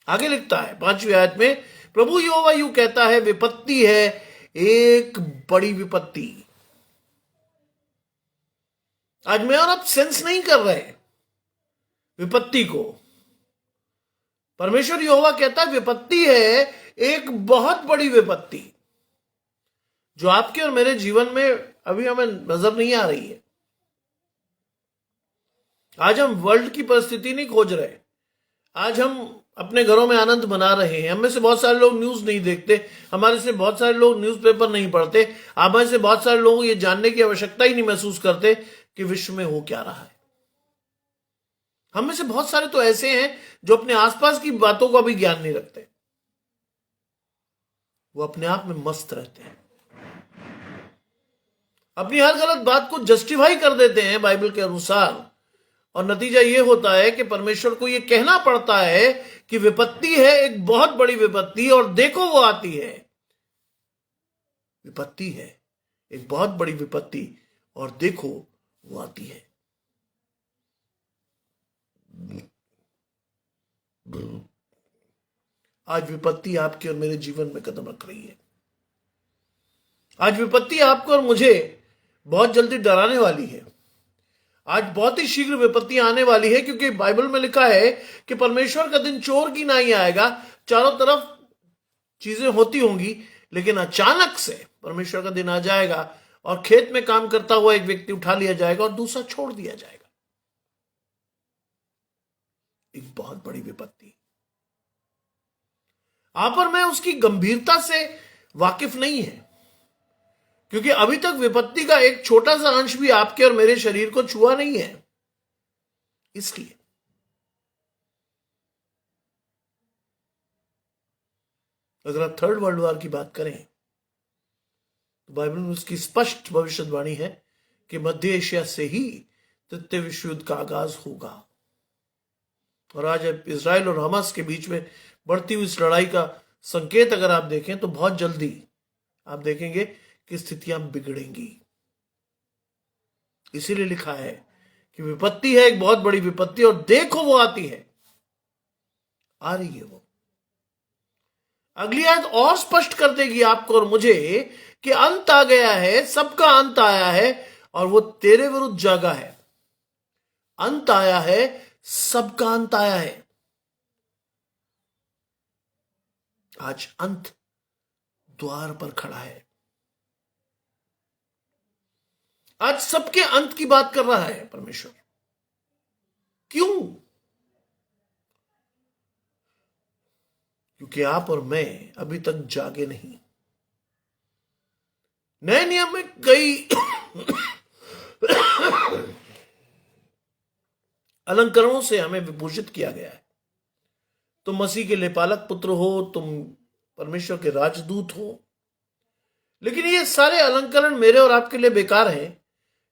आगे लिखता है 5वीं आयत में, प्रभु यहोवा यूं कहता है, विपत्ति है, एक बड़ी विपत्ति। आज मैं और आप सेंस नहीं कर रहे विपत्ति को। परमेश्वर यहोवा कहता है, विपत्ति है, एक बहुत बड़ी विपत्ति, जो आपके और मेरे जीवन में अभी हमें नजर नहीं आ रही है। आज हम वर्ल्ड की परिस्थिति नहीं खोज रहे। आज हम अपने घरों में आनंद मना रहे हैं। हम में से बहुत सारे लोग न्यूज नहीं देखते, हमारे से बहुत सारे लोग न्यूज़पेपर नहीं पढ़ते, हमारे से बहुत सारे लोग ये जानने की आवश्यकता ही नहीं महसूस करते कि विश्व में हो क्या रहा है। हम में से बहुत सारे तो ऐसे हैं जो अपने आसपास की बातों का भी ज्ञान नहीं रखते। वो अपने आप में मस्त रहते हैं, अपनी हर गलत बात को जस्टिफाई कर देते हैं बाइबल के अनुसार, और नतीजा ये होता है कि परमेश्वर को ये कहना पड़ता है कि विपत्ति है, एक बहुत बड़ी विपत्ति, और देखो वो आती है। विपत्ति है, एक बहुत बड़ी विपत्ति, और देखो वो आती है। आज विपत्ति आपके और मेरे जीवन में कदम रख रही है। आज विपत्ति आपको और मुझे बहुत जल्दी डराने वाली है। आज बहुत ही शीघ्र विपत्ति आने वाली है, क्योंकि बाइबल में लिखा है कि परमेश्वर का दिन चोर की ना ही आएगा। चारों तरफ चीजें होती होंगी, लेकिन अचानक से परमेश्वर का दिन आ जाएगा और खेत में काम करता हुआ एक व्यक्ति उठा लिया जाएगा और दूसरा छोड़ दिया जाएगा। एक बहुत बड़ी विपत्ति। आप और मैं उसकी गंभीरता से वाकिफ नहीं है, क्योंकि अभी तक विपत्ति का एक छोटा सा अंश भी आपके और मेरे शरीर को छुआ नहीं है। इसलिए अगर आप थर्ड वर्ल्ड वॉर की बात करें तो बाइबल में उसकी स्पष्ट भविष्यवाणी है कि मध्य एशिया से ही तृतीय विश्व युद्ध का आगाज होगा। और आज इजराइल और हमास के बीच में बढ़ती हुई इस लड़ाई का संकेत अगर आप देखें तो बहुत जल्दी आप देखेंगे कि स्थितियां बिगड़ेंगी। इसीलिए लिखा है कि विपत्ति है, एक बहुत बड़ी विपत्ति, और देखो वो आती है, आ रही है वो। अगली आयत और स्पष्ट कर देगी आपको और मुझे कि अंत आ गया है, सबका अंत आया है और वो तेरे विरुद्ध जागा है। अंत आया है, सबका अंत आया है। आज अंत द्वार पर खड़ा है। आज सबके अंत की बात कर रहा है परमेश्वर। क्यों? क्योंकि आप और मैं अभी तक जागे नहीं। नए नियम में कई अलंकरणों से हमें विभूषित किया गया है। तुम मसीह के लेपालक पुत्र हो, तुम परमेश्वर के राजदूत हो। लेकिन ये सारे अलंकरण मेरे और आपके लिए बेकार हैं,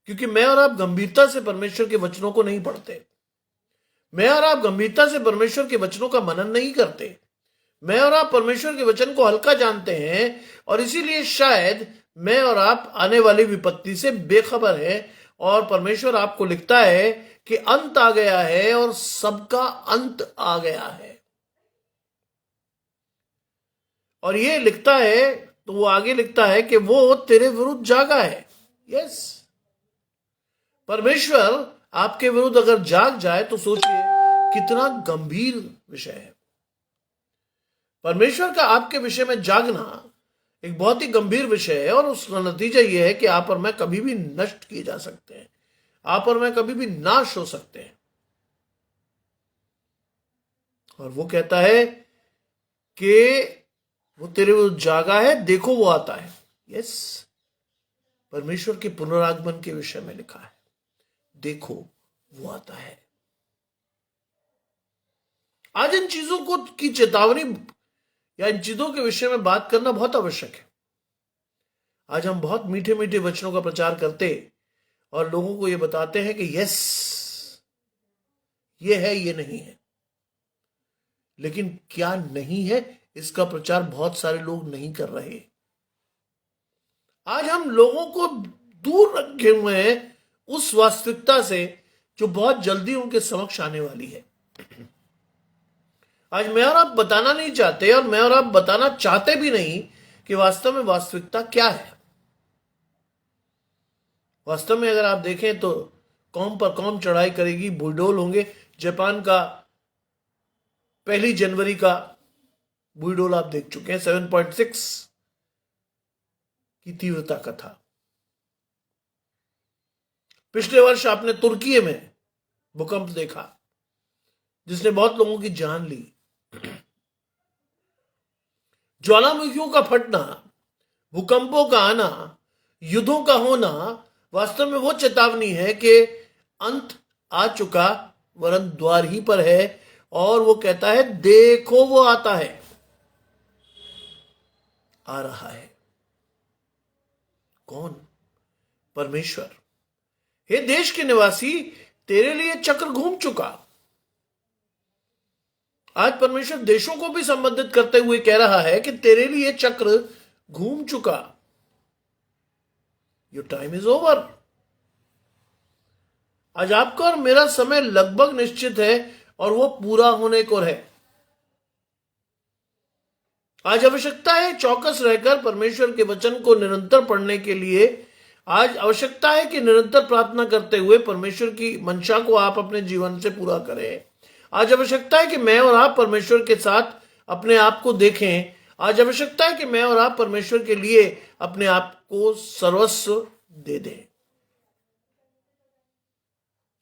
क्योंकि मैं और आप गंभीरता से परमेश्वर के वचनों को नहीं पढ़ते। मैं और आप गंभीरता से परमेश्वर के वचनों का मनन नहीं करते। मैं और आप परमेश्वर के वचन को हल्का जानते हैं, और इसीलिए शायद मैं और आप आने वाली विपत्ति से बेखबर हैं। और परमेश्वर आपको लिखता है कि अंत आ गया है और सबका अंत आ गया है। और ये लिखता है तो वो आगे लिखता है कि वो तेरे विरुद्ध जागा है। यस, परमेश्वर आपके विरुद्ध अगर जाग जाए तो सोचिए कितना गंभीर विषय है। परमेश्वर का आपके विषय में जागना एक बहुत ही गंभीर विषय है, और उसका नतीजा यह है कि आप और मैं कभी भी नष्ट किए जा सकते हैं। आप और मैं कभी भी नाश हो सकते हैं। और वो कहता है कि वो तेरे विरुद्ध जागा है, देखो वो आता है। यस, परमेश्वर के पुनरागमन के विषय में लिखा है, देखो वो आता है। आज इन चीजों को की चेतावनी या इन चीजों के विषय में बात करना बहुत आवश्यक है। आज हम बहुत मीठे मीठे वचनों का प्रचार करते और लोगों को यह बताते हैं कि यस ये है, ये नहीं है। लेकिन क्या नहीं है, इसका प्रचार बहुत सारे लोग नहीं कर रहे। आज हम लोगों को दूर रखे हुए हैं उस वास्तविकता से जो बहुत जल्दी उनके समक्ष आने वाली है। आज मैं और आप बताना नहीं चाहते, और मैं और आप बताना चाहते भी नहीं कि वास्तव में वास्तविकता क्या है। वास्तव में अगर आप देखें तो कौम पर कौम चढ़ाई करेगी, बुलडोल होंगे। जापान का 1 जनवरी का बुलडोल आप देख चुके हैं, 7.6 की तीव्रता का था। पिछले वर्ष आपने तुर्की में भूकंप देखा जिसने बहुत लोगों की जान ली। ज्वालामुखियों का फटना, भूकंपों का आना, युद्धों का होना वास्तव में वो चेतावनी है कि अंत आ चुका, वरन द्वार ही पर है। और वो कहता है देखो वो आता है, आ रहा है। कौन? परमेश्वर। हे देश के निवासी, तेरे लिए चक्र घूम चुका। आज परमेश्वर देशों को भी संबोधित करते हुए कह रहा है कि तेरे लिए चक्र घूम चुका। Your time is over. आज आपका और मेरा समय लगभग निश्चित है और वो पूरा होने को है। आज आवश्यकता है चौकस रहकर परमेश्वर के वचन को निरंतर पढ़ने के लिए। आज आवश्यकता है कि निरंतर प्रार्थना करते हुए परमेश्वर की मंशा को आप अपने जीवन से पूरा करें। आज आवश्यकता है कि मैं और आप परमेश्वर के साथ अपने आप को देखें। आज आवश्यकता है कि मैं और आप परमेश्वर के लिए अपने आप को सर्वस्व दे दें।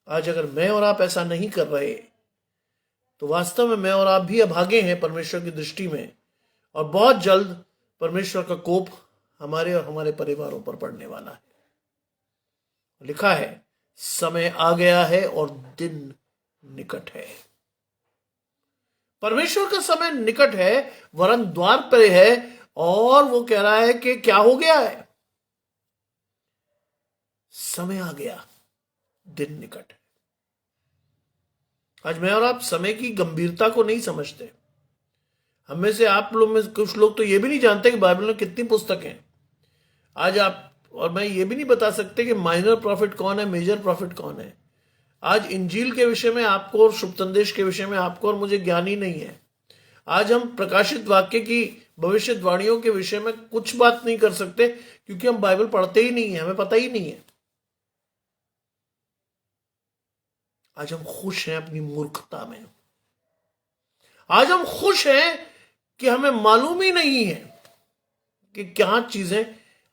आज अगर मैं और आप ऐसा नहीं कर रहे तो वास्तव में मैं और आप भी अभागे हैं परमेश्वर की दृष्टि में। और बहुत जल्द परमेश्वर का कोप हमारे और हमारे परिवारों पर पड़ने वाला है। लिखा है समय आ गया है और दिन निकट है। परमेश्वर का समय निकट है, वरन द्वार पर है, और वो कह रहा है कि क्या हो गया है? समय आ गया, दिन निकट है। आज मैं और आप समय की गंभीरता को नहीं समझते। हम में से आप लोग में कुछ लोग तो ये भी नहीं जानते कि बाइबल में कितनी पुस्तकें हैं। आज आप और मैं ये भी नहीं बता सकते कि माइनर प्रॉफिट कौन है, मेजर प्रॉफिट कौन है। आज इंजील के विषय में आपको और शुभ संदेश के विषय में आपको और मुझे ज्ञान ही नहीं है। आज हम प्रकाशित वाक्य की भविष्यवाणियों के विषय में कुछ बात नहीं कर सकते, क्योंकि हम बाइबल पढ़ते ही नहीं है, हमें पता ही नहीं है। आज हम खुश हैं अपनी मूर्खता में। आज हम खुश हैं कि हमें मालूम ही नहीं है कि क्या चीजें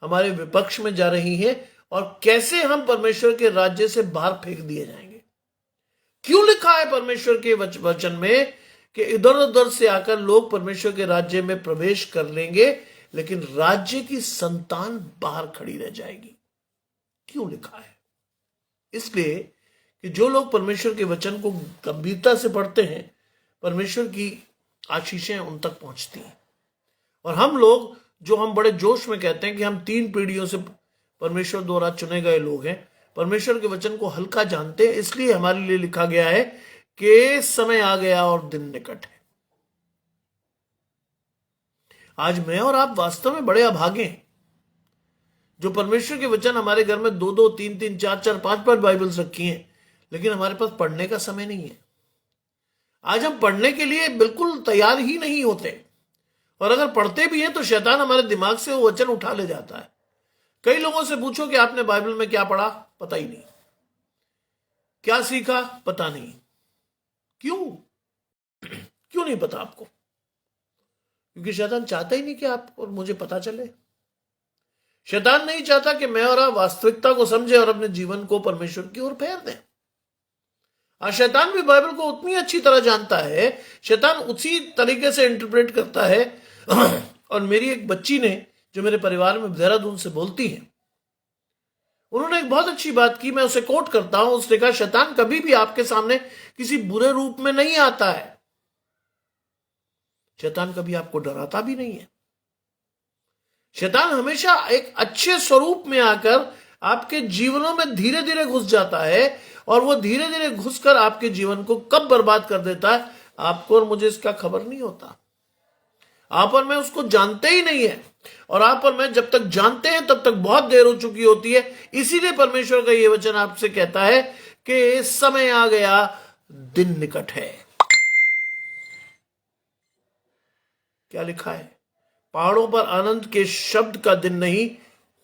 हमारे विपक्ष में जा रही हैं और कैसे हम परमेश्वर के राज्य से बाहर फेंक दिए जाएंगे। क्यों लिखा है परमेश्वर के वचन में कि इधर उधर से आकर लोग परमेश्वर के राज्य में प्रवेश कर लेंगे, लेकिन राज्य की संतान बाहर खड़ी रह जाएगी। क्यों लिखा है? इसलिए कि जो लोग परमेश्वर के वचन को गंभीरता से पढ़ते हैं, परमेश्वर की आशीषें उन तक पहुंचती हैं। और हम लोग जो हम बड़े जोश में कहते हैं कि हम 3 पीढ़ियों से परमेश्वर द्वारा चुने गए लोग हैं, परमेश्वर के वचन को हल्का जानते हैं। इसलिए हमारे लिए लिखा गया है कि समय आ गया और दिन निकट है। आज मैं और आप वास्तव में बड़े अभागे हैं जो परमेश्वर के वचन हमारे घर में 2-2, 3-3, 4-4, 5-5 बाइबल्स रखी हैं, लेकिन हमारे पास पढ़ने का समय नहीं है। आज हम पढ़ने के लिए बिल्कुल तैयार ही नहीं होते, और अगर पढ़ते भी हैं तो शैतान हमारे दिमाग से वो वचन उठा ले जाता है। कई लोगों से पूछो कि आपने बाइबल में क्या पढ़ा, पता ही नहीं। क्या सीखा, पता नहीं। क्यों नहीं पता आपको? क्योंकि शैतान चाहता ही नहीं कि आप और मुझे पता चले। शैतान नहीं चाहता कि मैं और आप वास्तविकता को समझे और अपने जीवन को परमेश्वर की ओर फेर दें। आज शैतान भी बाइबल को उतनी अच्छी तरह जानता है, शैतान उसी तरीके से इंटरप्रेट करता है। और मेरी एक बच्ची ने, जो मेरे परिवार में देहरादून से बोलती है, उन्होंने एक बहुत अच्छी बात की, मैं उसे कोट करता हूं। उसने कहा, शैतान कभी भी आपके सामने किसी बुरे रूप में नहीं आता है। शैतान कभी आपको डराता भी नहीं है। शैतान हमेशा एक अच्छे स्वरूप में आकर आपके जीवनों में धीरे धीरे घुस जाता है, और वो धीरे धीरे घुसकर आपके जीवन को कब बर्बाद कर देता है, आपको और मुझे इसका खबर नहीं होता। आप और मैं उसको जानते ही नहीं है, और आप और मैं जब तक जानते हैं तब तक बहुत देर हो चुकी होती है। इसीलिए परमेश्वर का ये वचन आपसे कहता है कि समय आ गया, दिन निकट है। क्या लिखा है? पहाड़ों पर आनंद के शब्द का दिन नहीं,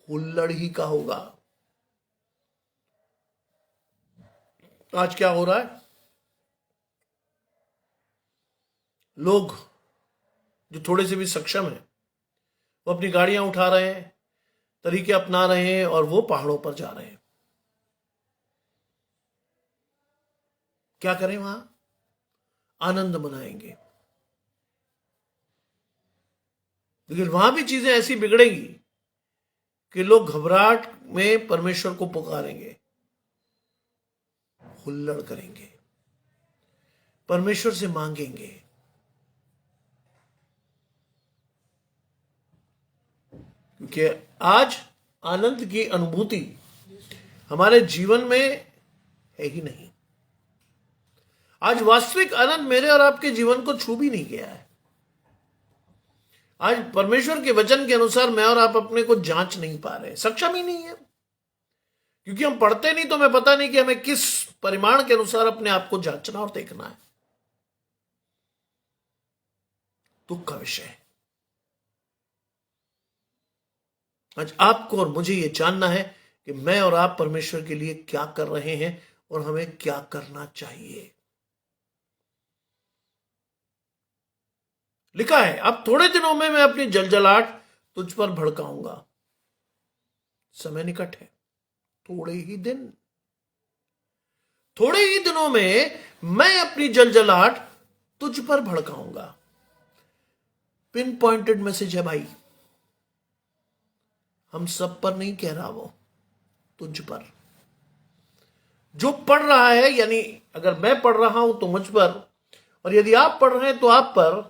हुल्लड़ ही का होगा। आज क्या हो रहा है? लोग जो थोड़े से भी सक्षम हैं, वो अपनी गाड़ियां उठा रहे हैं, तरीके अपना रहे हैं, और वो पहाड़ों पर जा रहे हैं। क्या करें? वहां आनंद मनाएंगे। लेकिन वहां भी चीजें ऐसी बिगड़ेंगी कि लोग घबराहट में परमेश्वर को पुकारेंगे, हुल्लड़ करेंगे, परमेश्वर से मांगेंगे। क्योंकि आज आनंद की अनुभूति हमारे जीवन में है ही नहीं। आज वास्तविक आनंद मेरे और आपके जीवन को छू भी नहीं गया है। आज परमेश्वर के वचन के अनुसार मैं और आप अपने को जांच नहीं पा रहे, सक्षम ही नहीं है। क्योंकि हम पढ़ते नहीं, तो हमें पता नहीं कि हमें किस परिमाण के अनुसार अपने आप को जांचना और देखना है। दुख का विषय है। आज आपको और मुझे यह जानना है कि मैं और आप परमेश्वर के लिए क्या कर रहे हैं और हमें क्या करना चाहिए। लिखा है, अब थोड़े दिनों में मैं अपनी जलजलाहट तुझ पर भड़काऊंगा। समय निकट है, थोड़े ही दिनों में मैं अपनी जलजलाहट तुझ पर भड़काऊंगा। पिन पॉइंटेड मैसेज है भाई, हम सब पर नहीं कह रहा, वो तुझ पर। जो पढ़ रहा है, यानी अगर मैं पढ़ रहा हूं तो मुझ पर, और यदि आप पढ़ रहे हैं तो आप पर।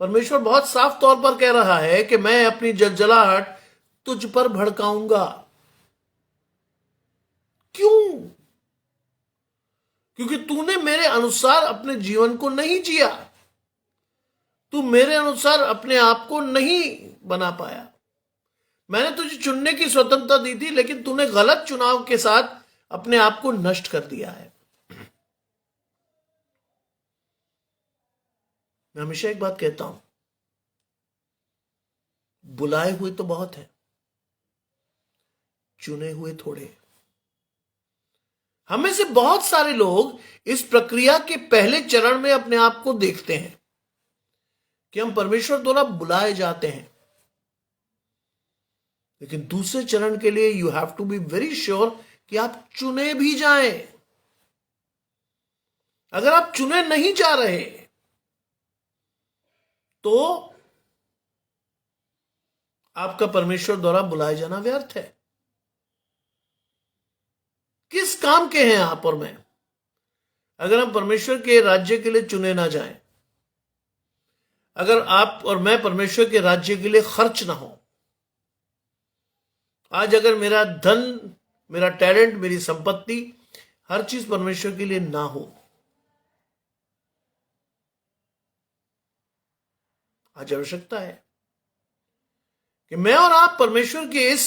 परमेश्वर बहुत साफ तौर पर कह रहा है कि मैं अपनी जलजलाहट तुझ पर भड़काऊंगा। क्यों? क्योंकि तूने मेरे अनुसार अपने जीवन को नहीं जिया, तू मेरे अनुसार अपने आप को नहीं बना पाया। मैंने तुझे चुनने की स्वतंत्रता दी थी, लेकिन तूने गलत चुनाव के साथ अपने आप को नष्ट कर दिया है। मैं हमेशा एक बात कहता हूं, बुलाए हुए तो बहुत है, चुने हुए थोड़े। हमें से बहुत सारे लोग इस प्रक्रिया के पहले चरण में अपने आप को देखते हैं कि हम परमेश्वर द्वारा बुलाए जाते हैं, लेकिन दूसरे चरण के लिए you have to be very sure कि आप चुने भी जाएं। अगर आप चुने नहीं जा रहे तो आपका परमेश्वर द्वारा बुलाए जाना व्यर्थ है। किस काम के हैं आप और मैं, अगर हम परमेश्वर के राज्य के लिए चुने ना जाएं, अगर आप और मैं परमेश्वर के राज्य के लिए खर्च ना हो। आज अगर मेरा धन, मेरा टैलेंट, मेरी संपत्ति, हर चीज परमेश्वर के लिए ना हो, आज आवश्यकता है कि मैं और आप परमेश्वर के इस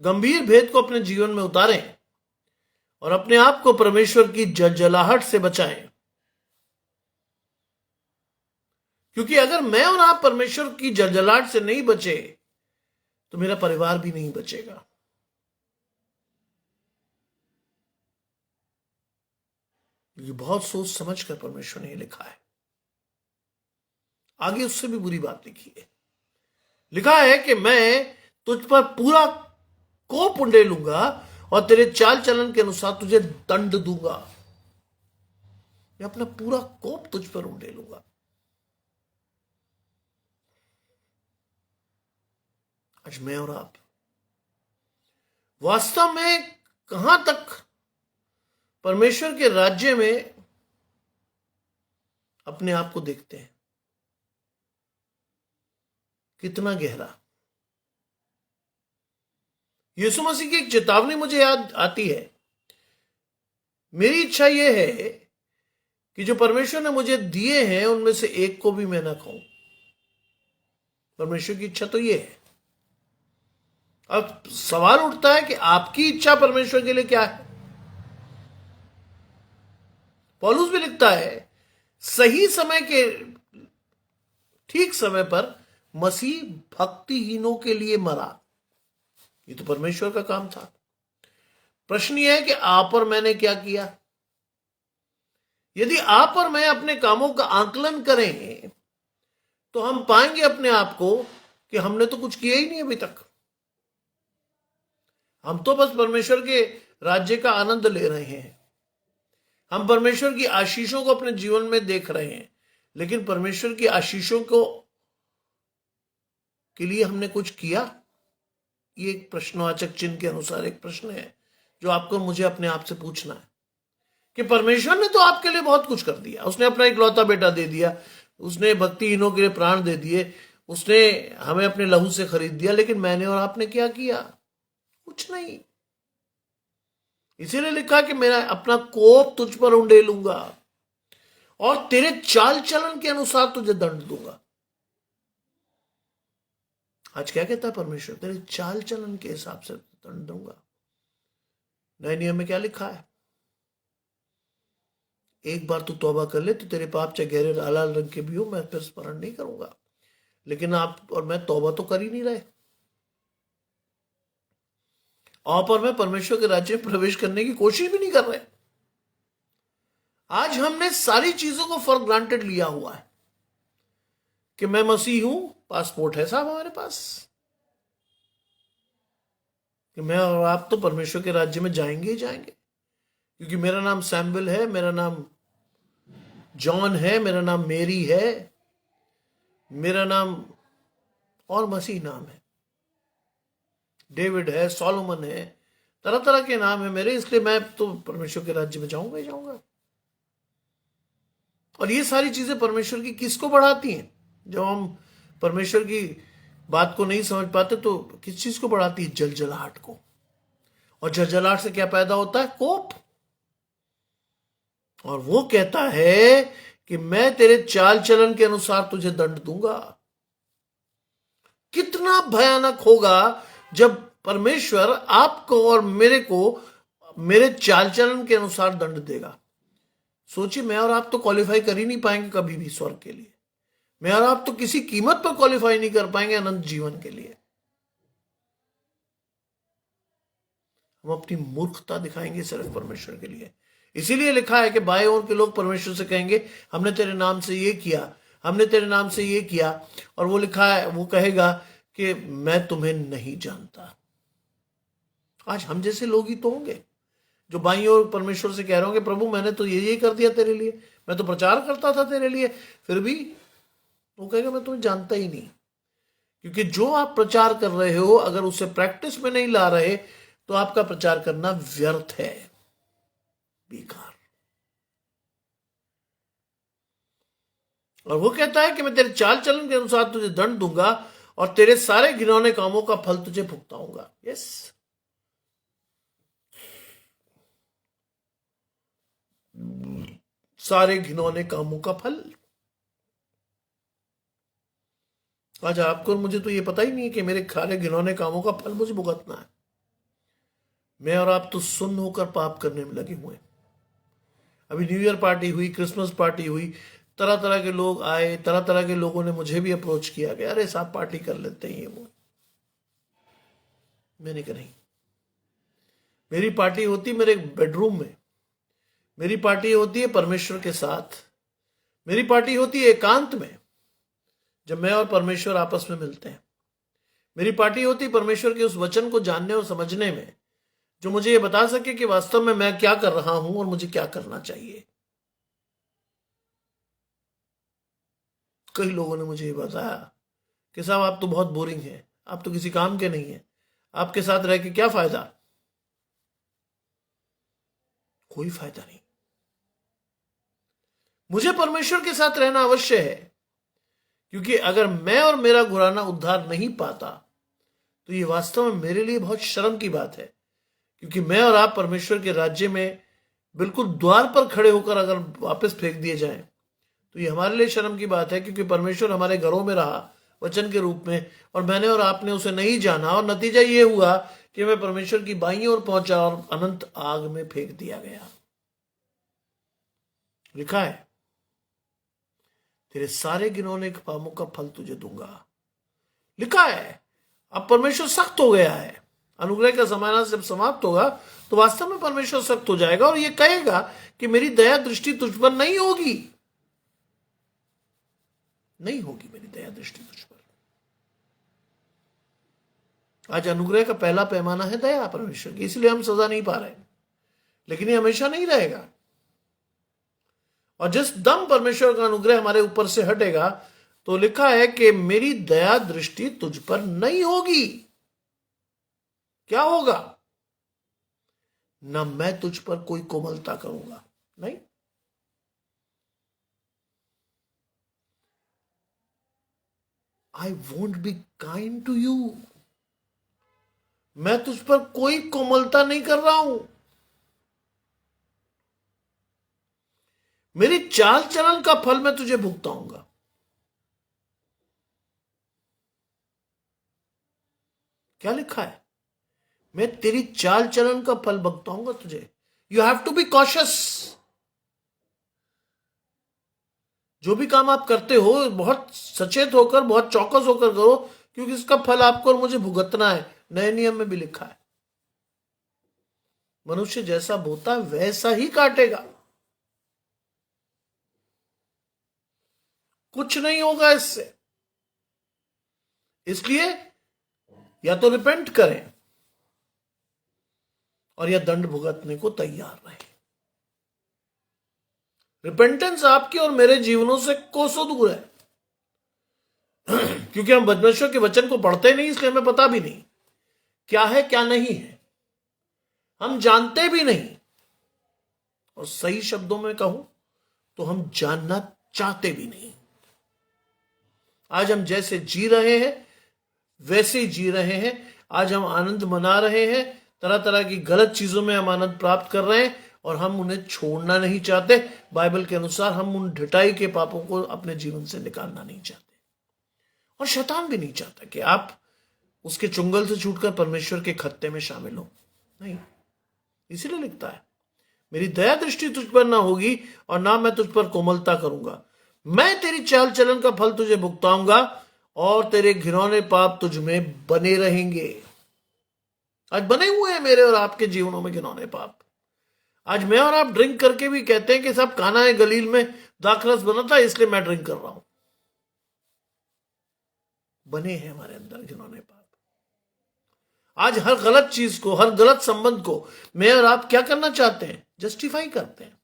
गंभीर भेद को अपने जीवन में उतारें और अपने आप को परमेश्वर की जलजलाहट से बचाएं। क्योंकि अगर मैं और आप परमेश्वर की जलजलाहट से नहीं बचे तो मेरा परिवार भी नहीं बचेगा। ये बहुत सोच समझ कर परमेश्वर ने लिखा है। आगे उससे भी बुरी बात लिखी है, लिखा है कि मैं तुझ पर पूरा कोप उंडेलूंगा और तेरे चाल चलन के अनुसार तुझे दंड दूंगा। मैं अपना पूरा कोप तुझ पर उंडेलूंगा। आज मैं और आप वास्तव में कहां तक परमेश्वर के राज्य में अपने आप को देखते हैं? कितना गहरा? यीशु मसीह की एक चेतावनी मुझे याद आती है। मेरी इच्छा यह है कि जो परमेश्वर ने मुझे दिए हैं उनमें से एक को भी मैं ना खाऊं। परमेश्वर की इच्छा तो यह है। अब सवाल उठता है कि आपकी इच्छा परमेश्वर के लिए क्या है? पौलुस भी लिखता है, सही समय के ठीक समय पर मसीह भक्तिहीनों के लिए मरा। ये तो परमेश्वर का काम था। प्रश्न यह है कि आप और मैंने क्या किया? यदि आप और मैं अपने कामों का आकलन करें तो हम पाएंगे अपने आप को कि हमने तो कुछ किया ही नहीं अभी तक। हम तो बस परमेश्वर के राज्य का आनंद ले रहे हैं, हम परमेश्वर की आशीषों को अपने जीवन में देख रहे हैं, लेकिन परमेश्वर की आशीषों को के लिए हमने कुछ किया? ये एक प्रश्नवाचक चिन्ह के अनुसार एक प्रश्न है जो आपको मुझे अपने आप से पूछना है कि परमेश्वर ने तो आपके लिए बहुत कुछ कर दिया। उसने अपना इकलौता बेटा दे दिया, उसने भक्तिहीनों के लिए प्राण दे दिए, उसने हमें अपने लहू से खरीद दिया, लेकिन मैंने और आपने क्या किया? कुछ नहीं। इसीलिए लिखा कि मेरा अपना कोप तुझ पर उंडेलूंगा और तेरे चाल चलन के अनुसार तुझे दंड दूंगा। आज क्या कहता है परमेश्वर? तेरे चाल चलन के हिसाब से दंड दूंगा। नए नियम में क्या लिखा है? एक बार तू तौबा कर ले तो तेरे पाप चाहे गहरे लाल रंग के भी हो, मैं फिर स्मरण नहीं करूंगा। लेकिन आप और मैं तौबा तो कर ही नहीं रहे। आप और मैं परमेश्वर के राज्य में प्रवेश करने की कोशिश भी नहीं कर रहे। आज हमने सारी चीजों को फॉर ग्रांटेड लिया हुआ है कि मैं मसीह हूं, पासपोर्ट है साहब हमारे पास, कि मैं और आप तो परमेश्वर के राज्य में जाएंगे ही जाएंगे, क्योंकि मेरा नाम सैमुअल है, मेरा नाम जॉन है, मेरा नाम मेरी है, मेरा नाम और मसीह नाम है, डेविड है, सोलोमन है, तरह तरह के नाम है मेरे, इसलिए मैं तो परमेश्वर के राज्य में जाऊंगा ही जाऊंगा। और ये सारी चीजें परमेश्वर की किसको बढ़ाती हैं? जब हम परमेश्वर की बात को नहीं समझ पाते तो किस चीज को बढ़ाती है? जलजलाहट को। और जलजलाहट से क्या पैदा होता है? कोप। और वो कहता है कि मैं तेरे चाल चलन के अनुसार तुझे दंड दूंगा। कितना भयानक होगा जब परमेश्वर आपको और मेरे को मेरे चाल चलन के अनुसार दंड देगा। सोचिए, मैं और आप तो क्वालिफाई कर ही नहीं पाएंगे कभी भी स्वर्ग के लिए। मैं और आप तो किसी कीमत पर क्वालिफाई नहीं कर पाएंगे अनंत जीवन के लिए। हम अपनी मूर्खता दिखाएंगे सिर्फ परमेश्वर के लिए। इसीलिए लिखा है कि बाएं ओर के लोग परमेश्वर से कहेंगे, हमने तेरे नाम से ये किया, हमने तेरे नाम से ये किया। और वो लिखा है, वो कहेगा कि मैं तुम्हें नहीं जानता। आज हम जैसे लोग ही तो होंगे जो बाईं ओर परमेश्वर से कह रहे होंगे, प्रभु मैंने तो ये कर दिया तेरे लिए, मैं तो प्रचार करता था तेरे लिए, फिर भी वो कहेगा मैं तुम्हें जानता ही नहीं। क्योंकि जो आप प्रचार कर रहे हो अगर उसे प्रैक्टिस में नहीं ला रहे तो आपका प्रचार करना व्यर्थ है, बेकार। और वो कहता है कि मैं तेरे चाल चलन के अनुसार तुझे दंड दूंगा और तेरे सारे घिनौने कामों का फल तुझे भुगताऊंगा। यस, सारे घिनौने कामों का फल। आज आपको और मुझे तो ये पता ही नहीं है कि मेरे सारे घिनौने कामों का फल मुझे भुगतना है। मैं और आप तो सुन्न होकर पाप करने में लगे हुए हैं। अभी न्यू ईयर पार्टी हुई, क्रिसमस पार्टी हुई, तरह तरह के लोग आए, तरह तरह के लोगों ने मुझे भी अप्रोच किया कि अरे साहब पार्टी कर लेते हैं ये वो। मैंने कहा नहीं, मेरी पार्टी होती मेरे बेडरूम में, मेरी पार्टी होती है परमेश्वर के साथ, मेरी पार्टी होती है एकांत में, जब मैं और परमेश्वर आपस में मिलते हैं। मेरी पार्टी होती है परमेश्वर के उस वचन को जानने और समझने में, जो मुझे ये बता सके कि वास्तव में मैं क्या कर रहा हूं और मुझे क्या करना चाहिए। कई लोगों ने मुझे ये बताया कि साहब आप तो बहुत बोरिंग हैं, आप तो किसी काम के नहीं हैं, आपके साथ रह के क्या फायदा? कोई फायदा नहीं। मुझे परमेश्वर के साथ रहना अवश्य है, क्योंकि अगर मैं और मेरा घराना उद्धार नहीं पाता तो ये वास्तव में मेरे लिए बहुत शर्म की बात है। क्योंकि मैं और आप परमेश्वर के राज्य में बिल्कुल द्वार पर खड़े होकर अगर वापस फेंक दिए जाएं तो ये हमारे लिए शर्म की बात है, क्योंकि परमेश्वर हमारे घरों में रहा वचन के रूप में और मैंने और आपने उसे नहीं जाना, और नतीजा ये हुआ कि मैं परमेश्वर की बाईं ओर पहुंचा और अनंत आग में फेंक दिया गया। लिखा है तेरे सारे घिनौने कामों का फल तुझे दूंगा। लिखा है अब परमेश्वर सख्त हो गया है। अनुग्रह का जमाना जब समाप्त होगा तो वास्तव में परमेश्वर सख्त हो जाएगा और ये कहेगा कि मेरी दया दृष्टि तुझ पर नहीं होगी, नहीं होगी मेरी दया दृष्टि तुझ पर। आज अनुग्रह का पहला पैमाना है दया परमेश्वर की, इसलिए हम सजा नहीं पा रहे, लेकिन ये हमेशा नहीं रहेगा। और जिस दम परमेश्वर का अनुग्रह हमारे ऊपर से हटेगा तो लिखा है कि मेरी दया दृष्टि तुझ पर नहीं होगी। क्या होगा? ना मैं तुझ पर कोई कोमलता करूंगा, नहीं। I won't be kind to you. मैं तुझ पर कोई कोमलता नहीं कर रहा हूं। मेरी चाल चलन का फल मैं तुझे भुगताऊंगा। क्या लिखा है? मैं तेरी चाल चलन का फल भुगताऊंगा तुझे। You have to be cautious. जो भी काम आप करते हो बहुत सचेत होकर, बहुत चौकस होकर करो, क्योंकि इसका फल आपको और मुझे भुगतना है। नए नियम में भी लिखा है मनुष्य जैसा बोता वैसा ही काटेगा। कुछ नहीं होगा इससे। इसलिए या तो रिपेंट करें और या दंड भुगतने को तैयार रहें। रिपेंटेंस आपके और मेरे जीवनों से कोसों दूर है। क्योंकि हम परमेश्वर के वचन को पढ़ते नहीं, इसलिए हमें पता भी नहीं क्या है क्या नहीं है, हम जानते भी नहीं। और सही शब्दों में कहूं तो हम जानना चाहते भी नहीं। आज हम जैसे जी रहे हैं वैसे ही जी रहे हैं। आज हम आनंद मना रहे हैं, तरह तरह की गलत चीजों में हम आनंद प्राप्त कर रहे हैं और हम उन्हें छोड़ना नहीं चाहते। बाइबल के अनुसार हम उन ढिठाई के पापों को अपने जीवन से निकालना नहीं चाहते, और शैतान भी नहीं चाहता कि आप उसके चुंगल से छूटकर परमेश्वर के खत्ते में शामिल हो। नहीं, इसीलिए लिखता है, मेरी दया दृष्टि तुझ पर ना होगी और ना मैं तुझ पर कोमलता करूंगा। मैं तेरी चाल चलन का फल तुझे भुगताऊंगा और तेरे घिनौने पाप तुझ में बने रहेंगे। आज बने हुए हैं मेरे और आपके जीवनों में घिनौने पाप। आज मैं और आप ड्रिंक करके भी कहते हैं कि साहब काना है गलील में दाखरस बना था इसलिए मैं ड्रिंक कर रहा हूं। बने हैं हमारे अंदर घिनौने पाप। आज हर गलत चीज को, हर गलत संबंध को मैं और आप क्या करना चाहते हैं? जस्टिफाई करते हैं।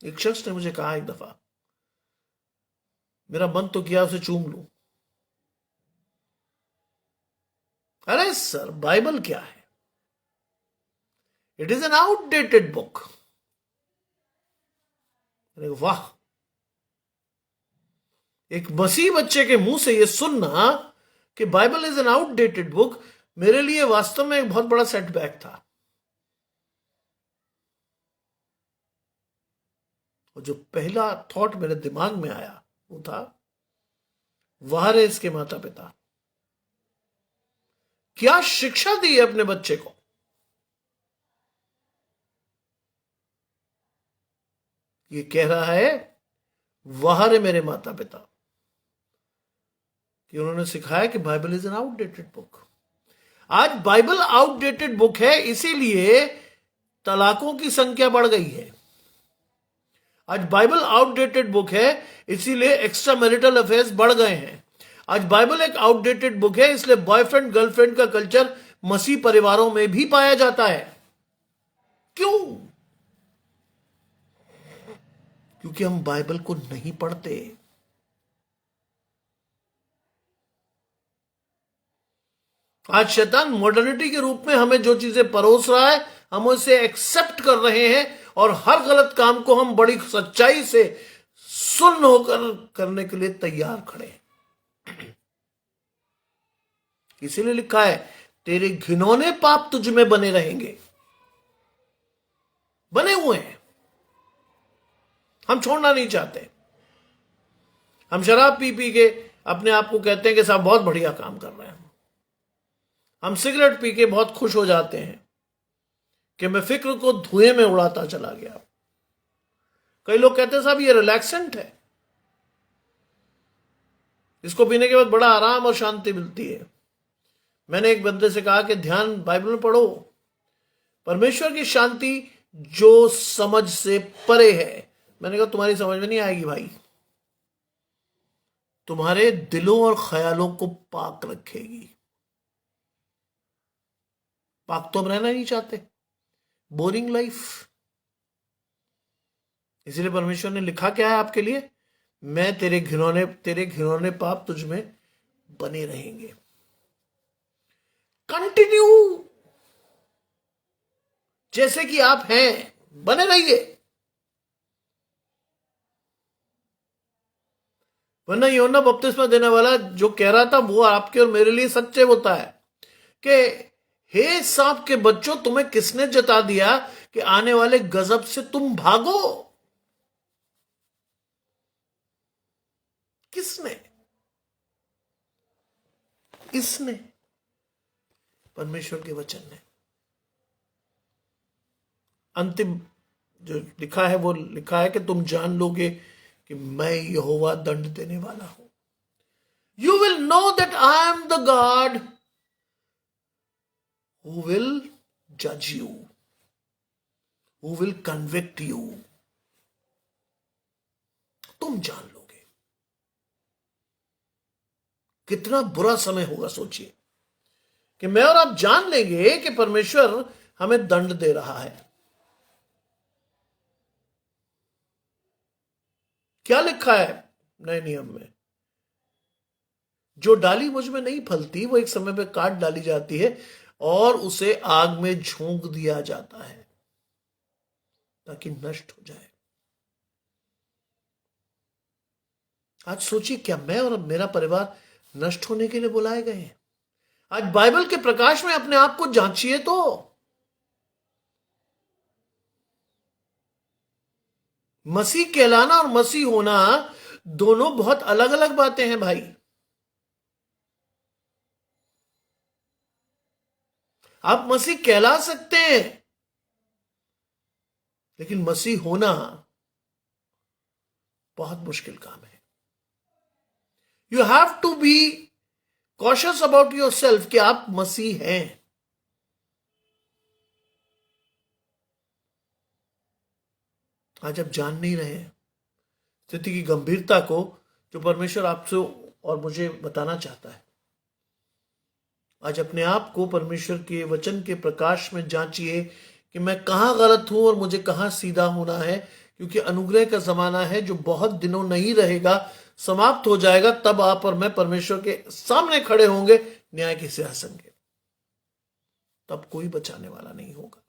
एक शख्स ने मुझे कहा एक दफा, मेरा मन तो किया उसे चूम लूं। अरे सर, बाइबल क्या है? It is an outdated book. अरे वाह, एक मसीह बच्चे के मुंह से यह सुनना कि Bible is an outdated book, मेरे लिए वास्तव में एक बहुत बड़ा सेटबैक था। और जो पहला थॉट मेरे दिमाग में आया वो था, वाह रे इसके माता पिता, क्या शिक्षा दी है अपने बच्चे को। ये कह रहा है, वाह रे मेरे माता पिता, कि उन्होंने सिखाया कि Bible is an outdated book. आज बाइबल आउटडेटेड बुक है, इसीलिए तलाकों की संख्या बढ़ गई है। आज बाइबल आउटडेटेड बुक है, इसीलिए एक्स्ट्रा मैरिटल अफेयर्स बढ़ गए हैं। आज बाइबल एक आउटडेटेड बुक है, इसलिए बॉयफ्रेंड गर्लफ्रेंड का कल्चर मसीह परिवारों में भी पाया जाता है। क्यों? क्योंकि हम बाइबल को नहीं पढ़ते। आज शैतान मॉडर्निटी के रूप में हमें जो चीजें परोस रहा है, हम उसे एक्सेप्ट कर रहे हैं और हर गलत काम को हम बड़ी सच्चाई से सुन्न होकर करने के लिए तैयार खड़े हैं। इसीलिए लिखा है, तेरे घिनौने पाप तुझ में बने रहेंगे। बने हुए हैं, हम छोड़ना नहीं चाहते। हम शराब पी पी के अपने आप को कहते हैं कि साहब बहुत बढ़िया काम कर रहे हैं। हम सिगरेट पी के बहुत खुश हो जाते हैं कि मैं फिक्र को धुएं में उड़ाता चला गया। कई लोग कहते हैं साहब ये रिलैक्सेंट है, इसको पीने के बाद बड़ा आराम और शांति मिलती है। मैंने एक बंदे से कहा कि ध्यान बाइबल में पढ़ो, परमेश्वर की शांति जो समझ से परे है। मैंने कहा तुम्हारी समझ में नहीं आएगी भाई, तुम्हारे दिलों और ख्यालों को पाक रखेगी। पाक तो हम रहना नहीं चाहते, बोरिंग लाइफ। इसलिए परमेश्वर ने लिखा क्या है आपके लिए, मैं तेरे घिनौने पाप तुझ में बने रहेंगे। कंटिन्यू जैसे कि आप हैं, बने रहिए। वरना यूहन्ना बपतिस्मा देने वाला जो कह रहा था वो आपके और मेरे लिए सच्चे होता है कि हे सांप के बच्चों, तुम्हें किसने जता दिया कि आने वाले गजब से तुम भागो? किसने? इसने, परमेश्वर के वचन ने। अंतिम जो लिखा है वो लिखा है कि तुम जान लोगे कि मैं यहोवा दंड देने वाला हूं। You will know that I am the God who will judge you, who will convict you। तुम जान लोगे। कितना बुरा समय होगा, सोचिए कि मैं और आप जान लेंगे कि परमेश्वर हमें दंड दे रहा है। क्या लिखा है नए नियम में? जो डाली मुझ में नहीं फलती वो एक समय पे काट डाली जाती है और उसे आग में झोंक दिया जाता है ताकि नष्ट हो जाए। आज सोचिए, क्या मैं और मेरा परिवार नष्ट होने के लिए बुलाए गए हैं? आज बाइबल के प्रकाश में अपने आप को जांचिए तो। मसीह कहलाना और मसीह होना दोनों बहुत अलग अलग बातें हैं भाई। आप मसीह कहला सकते हैं, लेकिन मसीह होना बहुत मुश्किल काम है। You have to be cautious about yourself कि आप मसीह हैं। आज आप जान नहीं रहे हैं स्थिति की गंभीरता को जो परमेश्वर आपसे और मुझे बताना चाहता है। आज अपने आप को परमेश्वर के वचन के प्रकाश में जांचिए कि मैं कहां गलत हूं और मुझे कहां सीधा होना है, क्योंकि अनुग्रह का जमाना है जो बहुत दिनों नहीं रहेगा, समाप्त हो जाएगा। तब आप और मैं परमेश्वर के सामने खड़े होंगे न्याय के सिंहासन के। तब कोई बचाने वाला नहीं होगा।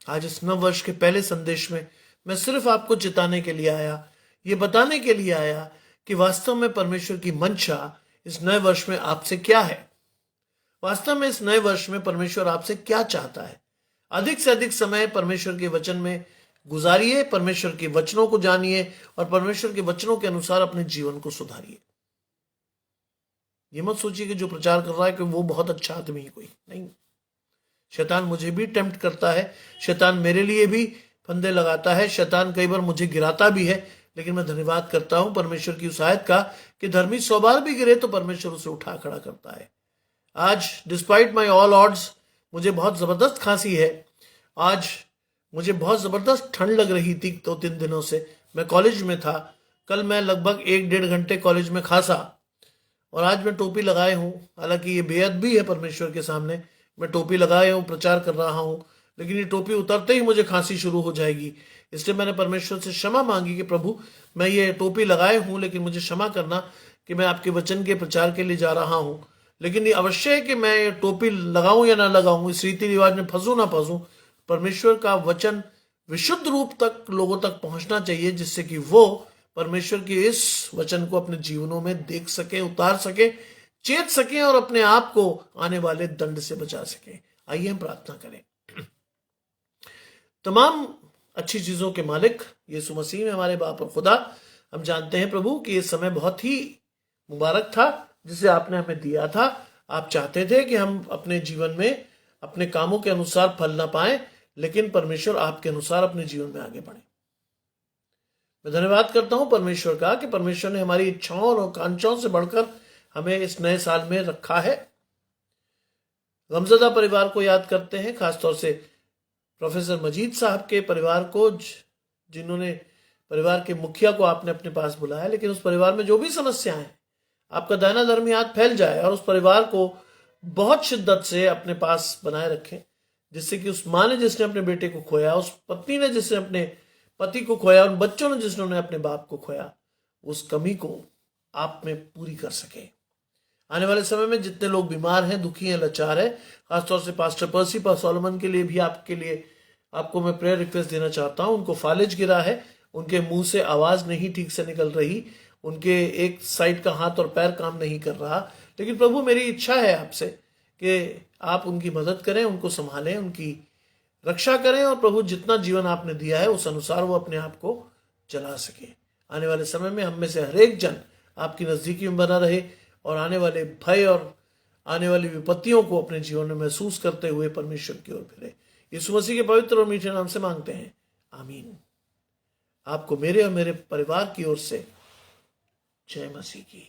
आज इस नव वर्ष के पहले संदेश में मैं सिर्फ आपको चिताने के लिए आया, ये बताने के लिए आया कि वास्तव में परमेश्वर की मंशा इस नए वर्ष में आपसे क्या है। वास्तव में इस नए वर्ष में परमेश्वर आपसे क्या चाहता है। अधिक से अधिक समय परमेश्वर के वचन में गुजारिए, परमेश्वर के वचनों को जानिए और परमेश्वर के वचनों के अनुसार अपने जीवन को सुधारिए। ये मत सोचिए कि जो प्रचार कर रहा है कि वो बहुत अच्छा आदमी है, कोई नहीं। शैतान मुझे भी टेम्प्ट करता है, शैतान मेरे लिए भी फंदे लगाता है, शैतान कई बार मुझे गिराता भी है, लेकिन मैं धन्यवाद करता हूं परमेश्वर की उस आयत का कि धर्मी 100 बार भी गिरे तो परमेश्वर उसे उठा खड़ा करता है। आज डिस्पाइट माई ऑल ऑड्स मुझे बहुत जबरदस्त खांसी है। आज मुझे बहुत जबरदस्त ठंड लग रही थी 2-3 दिनों से। मैं कॉलेज में था, कल मैं लगभग 1-1.5 घंटे कॉलेज में खांसा और आज मैं टोपी लगाए हूं। हालांकि ये बेअदबी है परमेश्वर के सामने, मैं टोपी लगाए हूं, प्रचार कर रहा हूं, लेकिन ये टोपी उतरते ही मुझे खांसी शुरू हो जाएगी। इसलिए मैंने परमेश्वर से क्षमा मांगी कि प्रभु मैं ये टोपी लगाए हूं, लेकिन मुझे क्षमा करना कि मैं आपके वचन के प्रचार के लिए जा रहा हूं। लेकिन ये अवश्य है कि मैं ये टोपी लगाऊं या ना लगाऊं, इस रीति रिवाज में फंसू ना फंसू। परमेश्वर का वचन विशुद्ध रूप तक लोगों तक पहुंचना चाहिए, जिससे कि वो परमेश्वर के इस वचन को अपने जीवनों में देख सके, उतार सके, चेत सके और अपने आप को आने वाले दंड से बचा सके। आइए हम प्रार्थना करें। तमाम अच्छी चीजों के मालिक यीशु मसीह में हमारे बाप और खुदा, हम जानते हैं प्रभु कि ये समय बहुत ही मुबारक था जिसे आपने हमें दिया था। आप चाहते थे कि हम अपने जीवन में अपने कामों के अनुसार फल ना पाएं, लेकिन परमेश्वर आपके अनुसार अपने जीवन में आगे बढ़े। मैं धन्यवाद करता हूं परमेश्वर का कि परमेश्वर ने हमारी इच्छाओं और आकांक्षाओं से बढ़कर हमें इस नए साल में रखा है। गमज़दा परिवार को याद करते हैं, खासतौर से प्रोफेसर मजीद साहब के परिवार को, जिन्होंने परिवार के मुखिया को आपने अपने पास बुलाया, लेकिन उस परिवार में जो भी समस्याएं हैं, आपका दाना धर्मी हाथ फैल जाए और उस परिवार को बहुत शिद्दत से अपने पास बनाए रखें, जिससे कि उस माँ ने जिसने अपने बेटे को खोया, उस पत्नी ने जिसने अपने पति को खोया, उन बच्चों ने जिन्होंने अपने बाप को खोया, उस कमी को आप में पूरी कर सके। आने वाले समय में जितने लोग बीमार हैं, दुखी हैं, लाचार हैं, खासतौर से पास्टर पर्सी सोलोमन के लिए भी आपको मैं प्रेयर रिक्वेस्ट देना चाहता हूं। उनको फालिज गिरा है, उनके मुंह से आवाज नहीं ठीक से निकल रही, उनके एक साइड का हाथ और पैर काम नहीं कर रहा, लेकिन प्रभु मेरी इच्छा है आपसे कि आप उनकी मदद करें, उनको संभालें, उनकी रक्षा करें और प्रभु जितना जीवन आपने दिया है उस अनुसार वो अपने आप को चला सके। आने वाले समय में हम में से हर एक जन आपकी नजदीकी में बना रहे और आने वाले भय और आने वाली विपत्तियों को अपने जीवन में महसूस करते हुए परमेश्वर की ओर फिरे। यीशु मसीह के पवित्र और मीठे नाम से मांगते हैं, आमीन। आपको मेरे और मेरे परिवार की ओर से जय मसीह की।